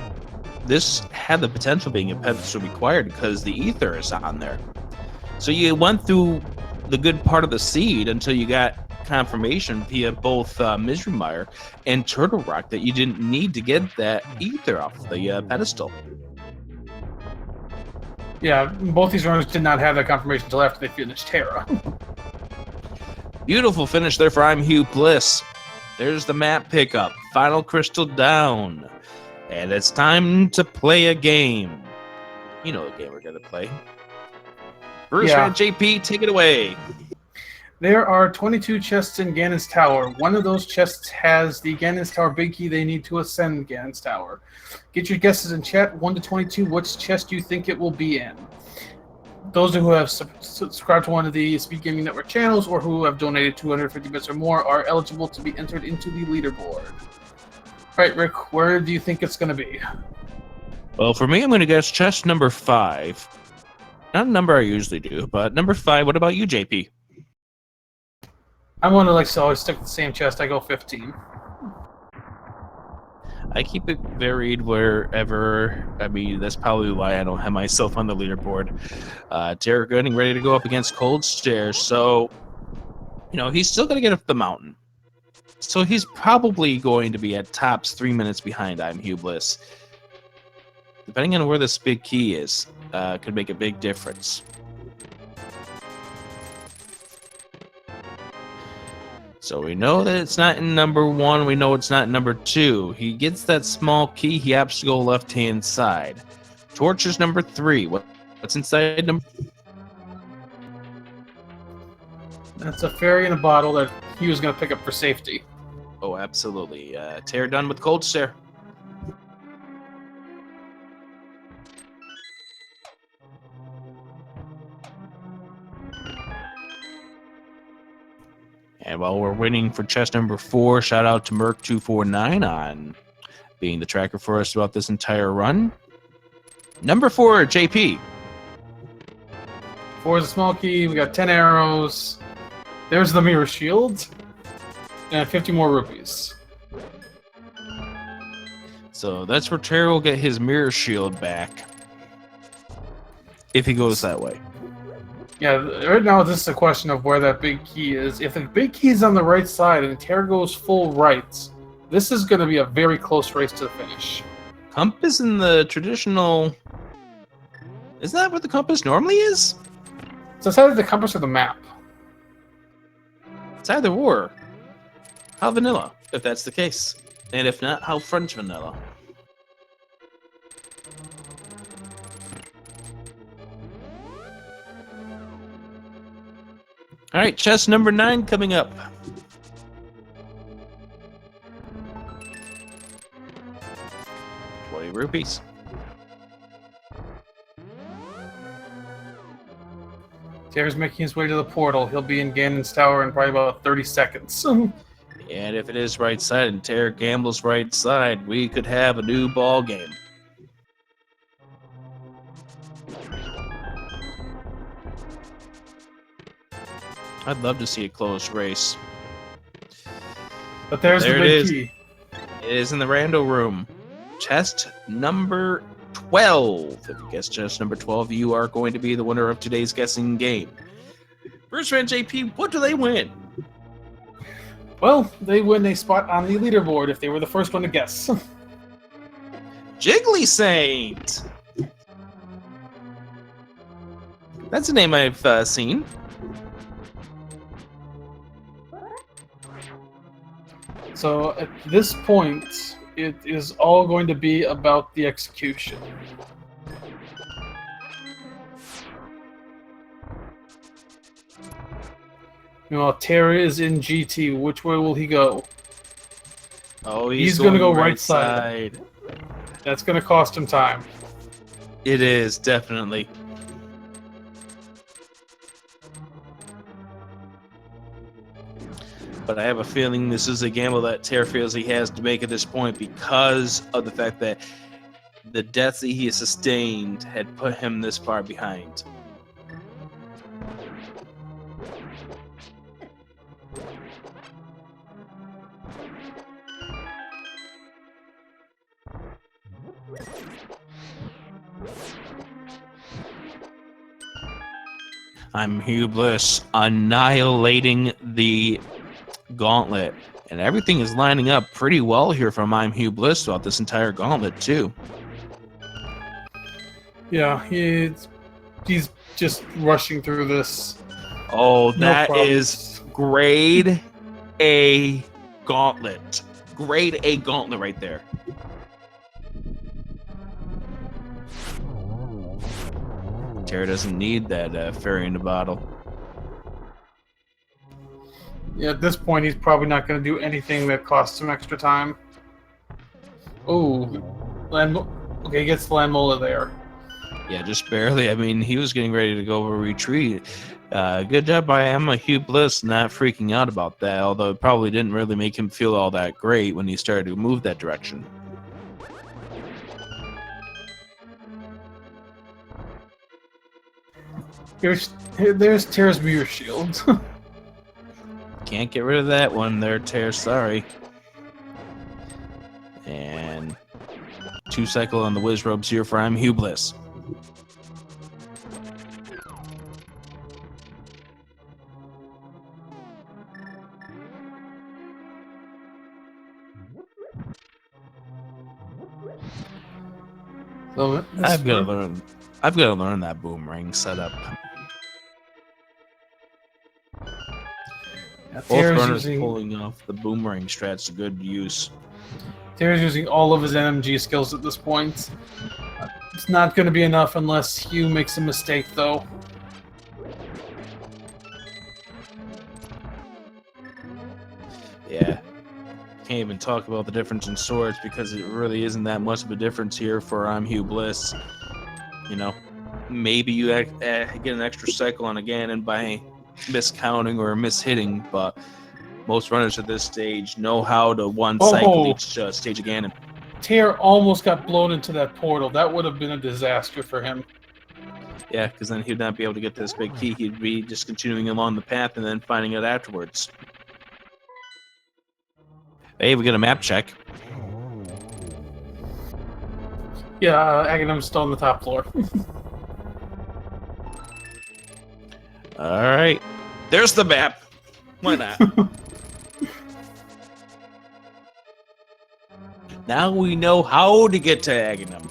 This had the potential being a pedestal required because the ether is on there. So you went through the good part of the seed until you got confirmation via both Misery Mire and Turtle Rock that you didn't need to get that ether off the pedestal. Yeah, both these runners did not have that confirmation until after they finished Tairr. Beautiful finish there for imhughbliss. There's the map pickup. Final crystal down. And it's time to play a game. You know the game we're going to play. Bruce and JP, take it away. There are 22 chests in Ganon's Tower. One of those chests has the Ganon's Tower big key they need to ascend Ganon's Tower. Get your guesses in chat, 1 to 22, which chest do you think it will be in? Those who have subscribed to one of the Speed Gaming Network channels or who have donated 250 bits or more are eligible to be entered into the leaderboard. Right, Rick, where do you think it's going to be? Well, for me, I'm going to guess chest number 5. Not a number I usually do, but number 5. What about you, JP? I'm going to always stick with the same chest. I go 15. I keep it varied wherever. I mean, that's probably why I don't have myself on the leaderboard. Tairr getting ready to go up against Cold Stairs, so he's still going to get up the mountain. So he's probably going to be at tops 3 minutes behind imhughbliss. Depending on where this big key is, could make a big difference. So we know that it's not in number 1. We know it's not in number 2. He gets that small key. He has to go left-hand side. Torch is number 3. What's inside number? That's a fairy in a bottle that he was going to pick up for safety. Oh, absolutely. Tairr done with Cold Stare. And while we're waiting for chest number 4, shout out to Merc249 on being the tracker for us throughout this entire run. Number 4, JP. 4 is a small key. We got 10 arrows. There's the mirror shield. And 50 more rupees. So that's where Tairr will get his mirror shield back. If he goes that way. Yeah, right now this is a question of where that big key is. If the big key is on the right side and Tairr goes full right, this is going to be a very close race to the finish. Compass in the traditional... Isn't that what the compass normally is? So it's either the compass or the map. It's either or. How vanilla, if that's the case. And if not, how French vanilla. All right, chest number 9 coming up. ₹20. Tairr's making his way to the portal. He'll be in Ganon's tower in probably about 30 seconds. And if it is right side and Tairr gambles right side, we could have a new ball game. I'd love to see a close race. But there's There the it big is. key. It is in the rando room. Chest number 12. If you guess chest number 12, you are going to be the winner of today's guessing game. First fan JP, what do they win? Well, they win a spot on the leaderboard if they were the first one to guess. Jiggly Saint. That's a name I've seen. So at this point, it is all going to be about the execution. Meanwhile, Tairr is in GT. Which way will he go? Oh, He's going to go right side. That's going to cost him time. It is, definitely. But I have a feeling this is a gamble that Tairr feels he has to make at this point because of the fact that the deaths that he has sustained had put him this far behind. imhughbliss annihilating the gauntlet. And everything is lining up pretty well here from imhughbliss throughout this entire gauntlet, too. Yeah, he's just rushing through this. Oh, No that problems. is grade A gauntlet. Grade A gauntlet right there. Tairr doesn't need that fairy in the bottle. Yeah, at this point, he's probably not going to do anything that costs him extra time. Oh, okay, he gets the Landmola there. Yeah, just barely. I mean, he was getting ready to go over retreat. Good job by imhughbliss not freaking out about that, although it probably didn't really make him feel all that great when he started to move that direction. There's Tairr's mirror shield. Can't get rid of that one there, Tairr. Sorry. And 2 cycle on the whiz robes here for imhughbliss. So I've got to learn that boomerang setup. Both Tairr's runners using, pulling off the boomerang strat's to good use. Tairr's using all of his NMG skills at this point. It's not going to be enough unless Hugh makes a mistake, though. Yeah. Can't even talk about the difference in swords because it really isn't that much of a difference here for imhughbliss. You know, maybe you get an extra cycle on a Ganon by miscounting or mishitting, but most runners at this stage know how to cycle each stage of Ganon. Tairr almost got blown into that portal. That would have been a disaster for him. Yeah, because then he'd not be able to get to this big key. He'd be just continuing along the path and then finding it afterwards. Hey, we get a map check. Yeah, Aghanim's still on the top floor. All right. There's the map. Why not? Now we know how to get to Aghanim.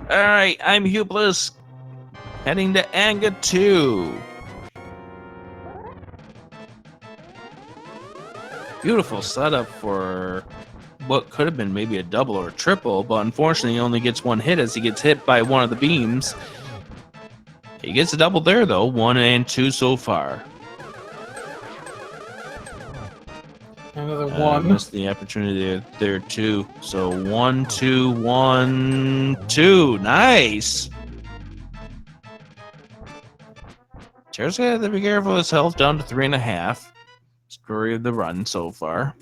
All right, imhughbliss heading to Anga 2. Beautiful setup for what could have been maybe a double or a triple, but unfortunately he only gets one hit as he gets hit by one of the beams. He gets a double there, though. 1 and 2 so far. Another one. Missed the opportunity there too. So 1, 2, 1, 2. Nice. Tairr's got to be careful of his health, down to 3.5. Story of the run so far.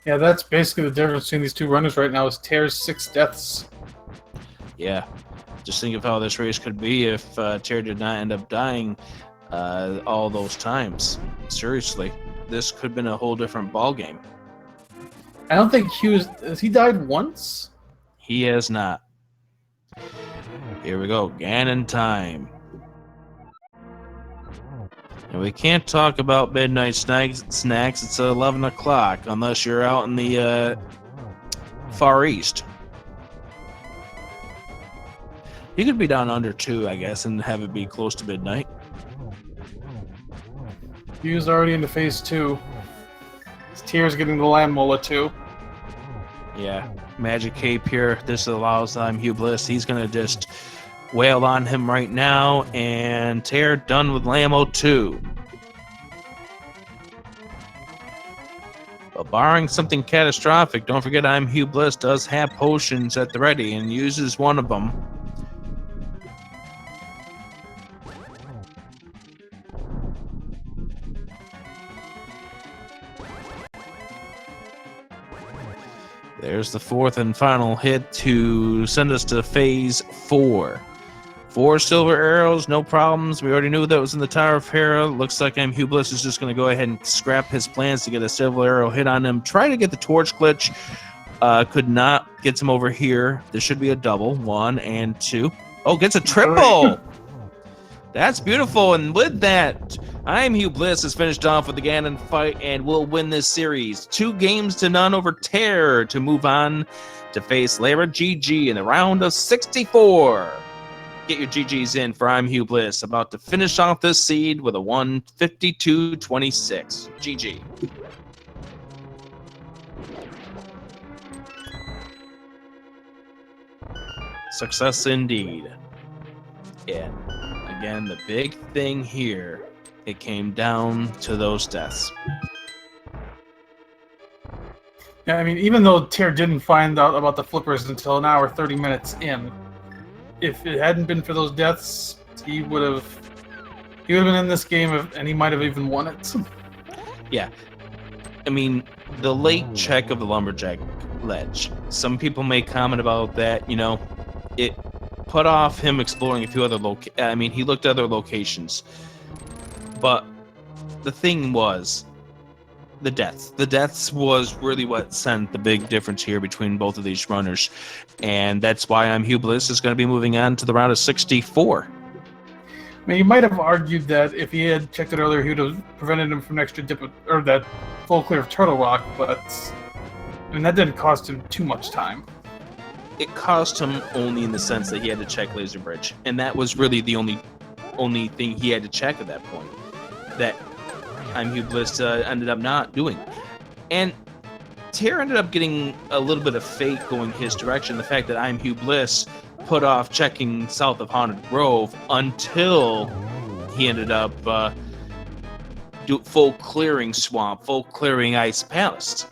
Yeah, that's basically the difference between these two runners right now is Tairr's 6 deaths. Yeah. Just think of how this race could be if Tairr did not end up dying all those times. Seriously, this could have been a whole different ball game. I don't think has he died once? He has not. Here we go, Ganon time. And we can't talk about midnight snacks. It's 11 o'clock unless you're out in the Far East. You could be down under 2, I guess, and have it be close to midnight. He was already into phase 2. Tairr's getting the land mola too. Yeah, Magic Cape here. This allows imhughbliss. He's going to just wail on him right now, and Tairr done with Lammo 2. But barring something catastrophic, don't forget imhughbliss does have potions at the ready and uses one of them. There's the 4th and final hit to send us to phase 4. 4 silver arrows, no problems. We already knew that was in the Tower of Hera. Looks like imhughbliss is just going to go ahead and scrap his plans to get a silver arrow hit on him. Try to get the torch glitch. Could not. Gets him over here. This should be a double. 1 and 2. Oh, gets a triple. That's beautiful. And with that, imhughbliss is finished off with the Ganon fight and will win this series. 2 games to none over Tairr to move on to face Lara GG in the round of 64. Get your GGs in for imhughbliss, about to finish off this seed with a 152-26. GG. Success indeed. Yeah. Again, the big thing here, it came down to those deaths. Yeah, I mean, even though Tairr didn't find out about the flippers until an hour 30 minutes in, if it hadn't been for those deaths, he would have been in this game, and he might have even won it. Yeah. I mean, the late check of the lumberjack ledge. Some people may comment about that, you know, it put off him exploring a few other he looked at other locations. But the thing was the deaths. The deaths was really what sent the big difference here between both of these runners. And that's why imhughbliss is going to be moving on to the round of 64. I mean, you might have argued that if he had checked it earlier, he would have prevented him from an extra dip or that full clear of Turtle Rock, but I mean, that didn't cost him too much time. It cost him only in the sense that he had to check Laser Bridge, and that was really the only thing he had to check at that point that imhughbliss ended up not doing. And Tairr ended up getting a little bit of fate going his direction. The fact that imhughbliss put off checking south of Haunted Grove until he ended up full clearing Swamp, full clearing Ice Palace.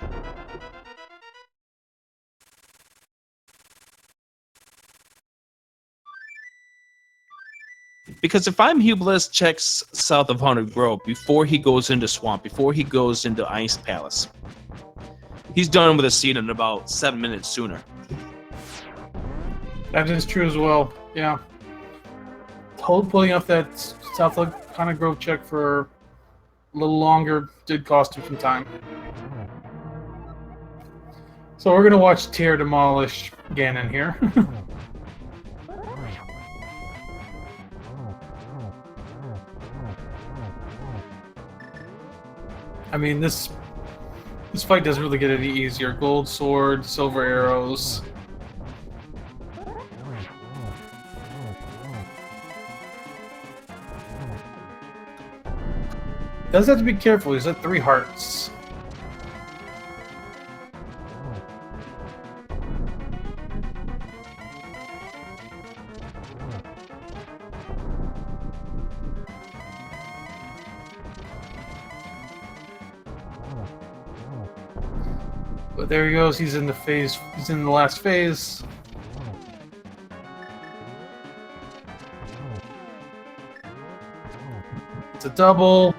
Because if imhughbliss checks south of Haunted Grove before he goes into Swamp, before he goes into Ice Palace, he's done with a seed in about 7 minutes sooner. That is true as well, yeah. Pulling off that south of Haunted Grove check for a little longer did cost him some time. So we're going to watch Tairr demolish Ganon here. I mean, this fight doesn't really get any easier. Gold sword, silver arrows. Does have to be careful. He's at 3 hearts. But there he goes. He's in the phase. He's in the last phase. It's a double.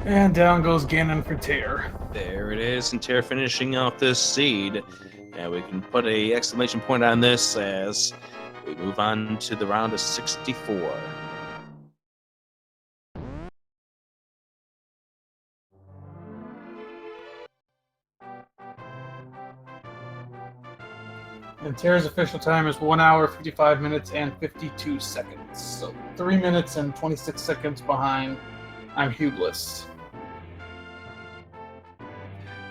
And down goes Ganon for Tairr. There it is, and Tairr finishing off this seed. And we can put a exclamation point on this as we move on to the round of 64. And Tairr's official time is 1 hour, 55 minutes, and 52 seconds. So 3 minutes and 26 seconds behind imhughbliss.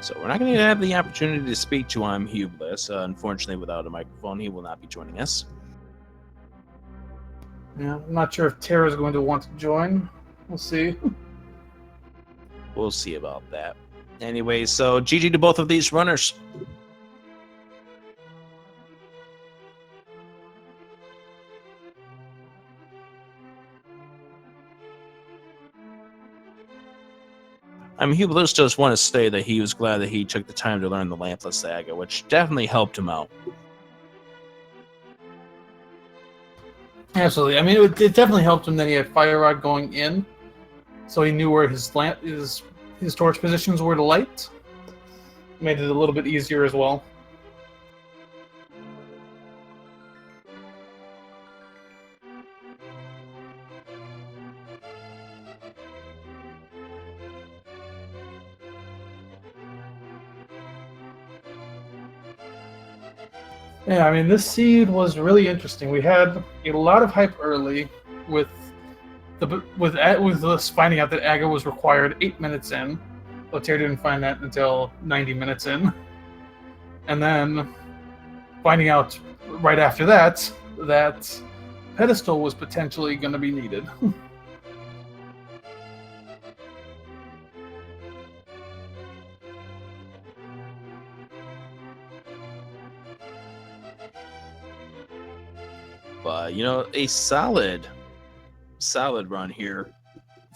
So we're not going to have the opportunity to speak to imhughbliss. Unfortunately, without a microphone, he will not be joining us. Yeah, I'm not sure if Tairr is going to want to join. We'll see. We'll see about that. Anyway, so GG to both of these runners. imhughbliss just want to say that he was glad that he took the time to learn the Lampless Saga, which definitely helped him out. Absolutely. I mean, it definitely helped him that he had Fire Rod going in, so he knew where his torch positions were to light. Made it a little bit easier as well. Yeah, I mean, this seed was really interesting. We had a lot of hype early with us finding out that Aga was required 8 minutes in, but Tairr didn't find that until 90 minutes in. And then finding out right after that that Pedestal was potentially going to be needed. But, you know, a solid run here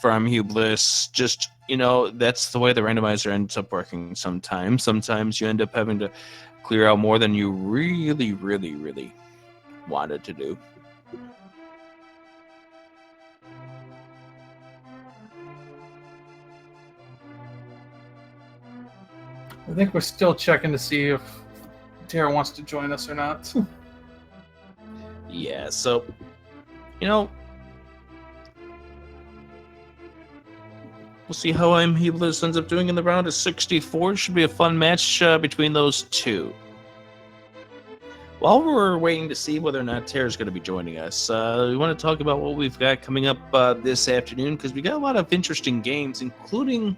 from imhughbliss. Just, you know, that's the way the randomizer ends up working sometimes. Sometimes you end up having to clear out more than you really wanted to do. I think we're still checking to see if Tairr wants to join us or not. Yeah, so, you know, we'll see how imhughbliss ends up doing in the round of 64. Should be a fun match between those two. While we're waiting to see whether or not Tairr is going to be joining us, we want to talk about what we've got coming up this afternoon, because we got a lot of interesting games, including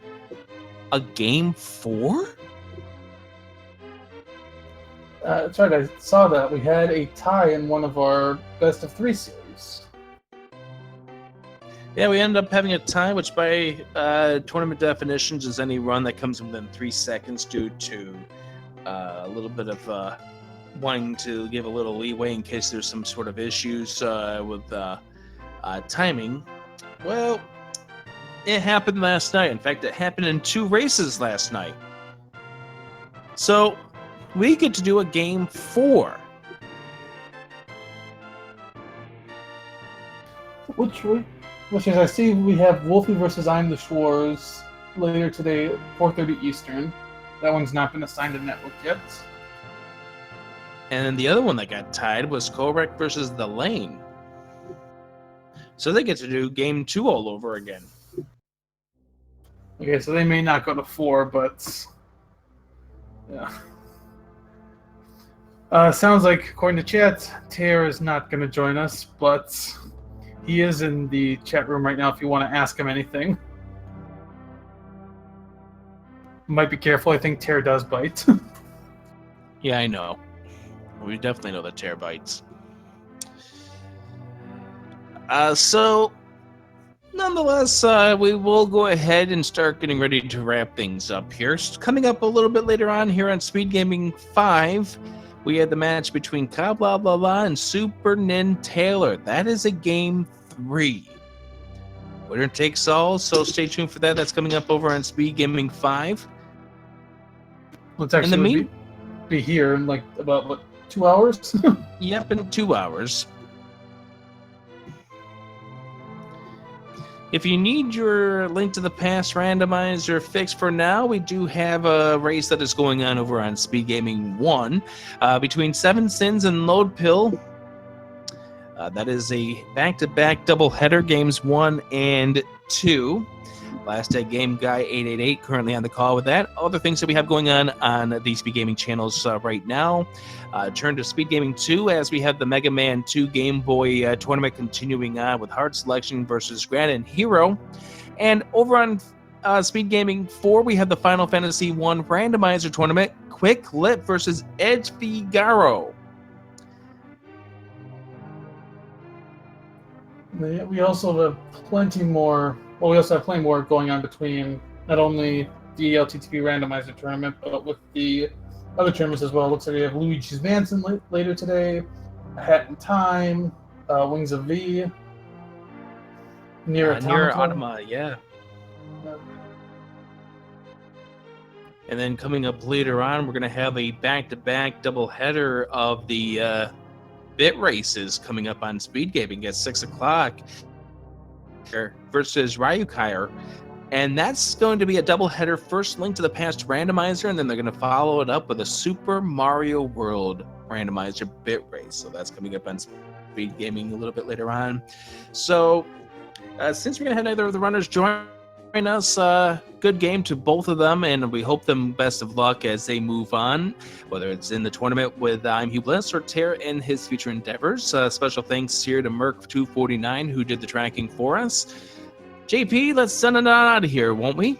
a game 4. That's right, I saw that. We had a tie in one of our best of 3 series. Yeah, we ended up having a tie, which by tournament definitions is any run that comes within 3 seconds due to a little bit of wanting to give a little leeway in case there's some sort of issues with timing. Well, it happened last night. In fact, it happened in 2 races last night. So we get to do a game 4. Which is, I see we have Wolfie versus I'm the Schwarz later today at 4:30 Eastern. That one's not been assigned to network yet. And then the other one that got tied was Korek versus The Lane. So they get to do game 2 all over again. Okay, so they may not go to 4, but yeah. Sounds like, according to chat, Tairr is not going to join us, but he is in the chat room right now if you want to ask him anything. Might be careful, I think Tairr does bite. Yeah, I know. We definitely know the Tairr bites. So, nonetheless, we will go ahead and start getting ready to wrap things up here. Coming up a little bit later on here on Speed Gaming 5, we had the match between Blah Blah Blah and Super Tairr. That is a game 3. Winner takes all, so stay tuned for that. That's coming up over on Speed Gaming 5. Let's actually be here in like about, what, 2 hours? Yep, in 2 hours. If you need your Link to the Past randomizer fixed for now, we do have a race that is going on over on Speed Gaming 1 between Seven Sins and Load Pill. That is a back-to-back doubleheader, games 1 and 2. Last Day Game Guy 888 currently on the call with that. Other things that we have going on the Speed Gaming channels right now. Turn to Speed Gaming 2 as we have the Mega Man 2 Game Boy tournament continuing on with Hard Selection versus Grand and Hero. And over on Speed Gaming 4, we have the Final Fantasy 1 Randomizer tournament, Quick Lip versus Edge Figaro. We also have plenty more. Well, we also have plenty more going on between not only the ALTTP randomizer tournament, but with the other tournaments as well. Looks like we have Luigi's Mansion later today, A Hat in Time, Wings of V, Nier Automata, yeah. And then coming up later on, we're going to have a back-to-back doubleheader of the bit races coming up on Speed Gaming at 6 o'clock versus Ryukair. And that's going to be a doubleheader, first Link to the Past randomizer, and then they're going to follow it up with a Super Mario World randomizer bit race. So that's coming up on Speed Gaming a little bit later on. So since we're going to have neither of the runners join us, good game to both of them, and we hope them best of luck as they move on, whether it's in the tournament with imhughbliss or Tairr in his future endeavors. Special thanks here to Merc249 who did the tracking for us. JP, let's send it on out of here, won't we?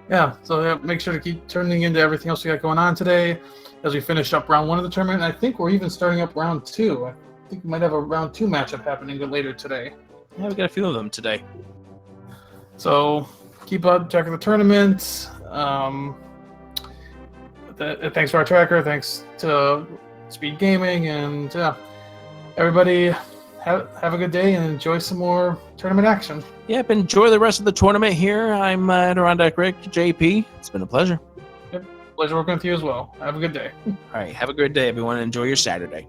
Yeah, so make sure to keep turning into everything else we got going on today as we finish up round 1 of the tournament. And I think we're even starting up round 2. I think we might have a round 2 matchup happening later today. Yeah, we got a few of them today. So keep up track of the tournament. Thanks to our tracker. Thanks to Speed Gaming, and everybody have a good day and enjoy some more tournament action. Yep, enjoy the rest of the tournament here. I'm Adirondack Rick, JP. It's been a pleasure. Yep, pleasure working with you as well. Have a good day. All right, have a good day, everyone. Enjoy your Saturday.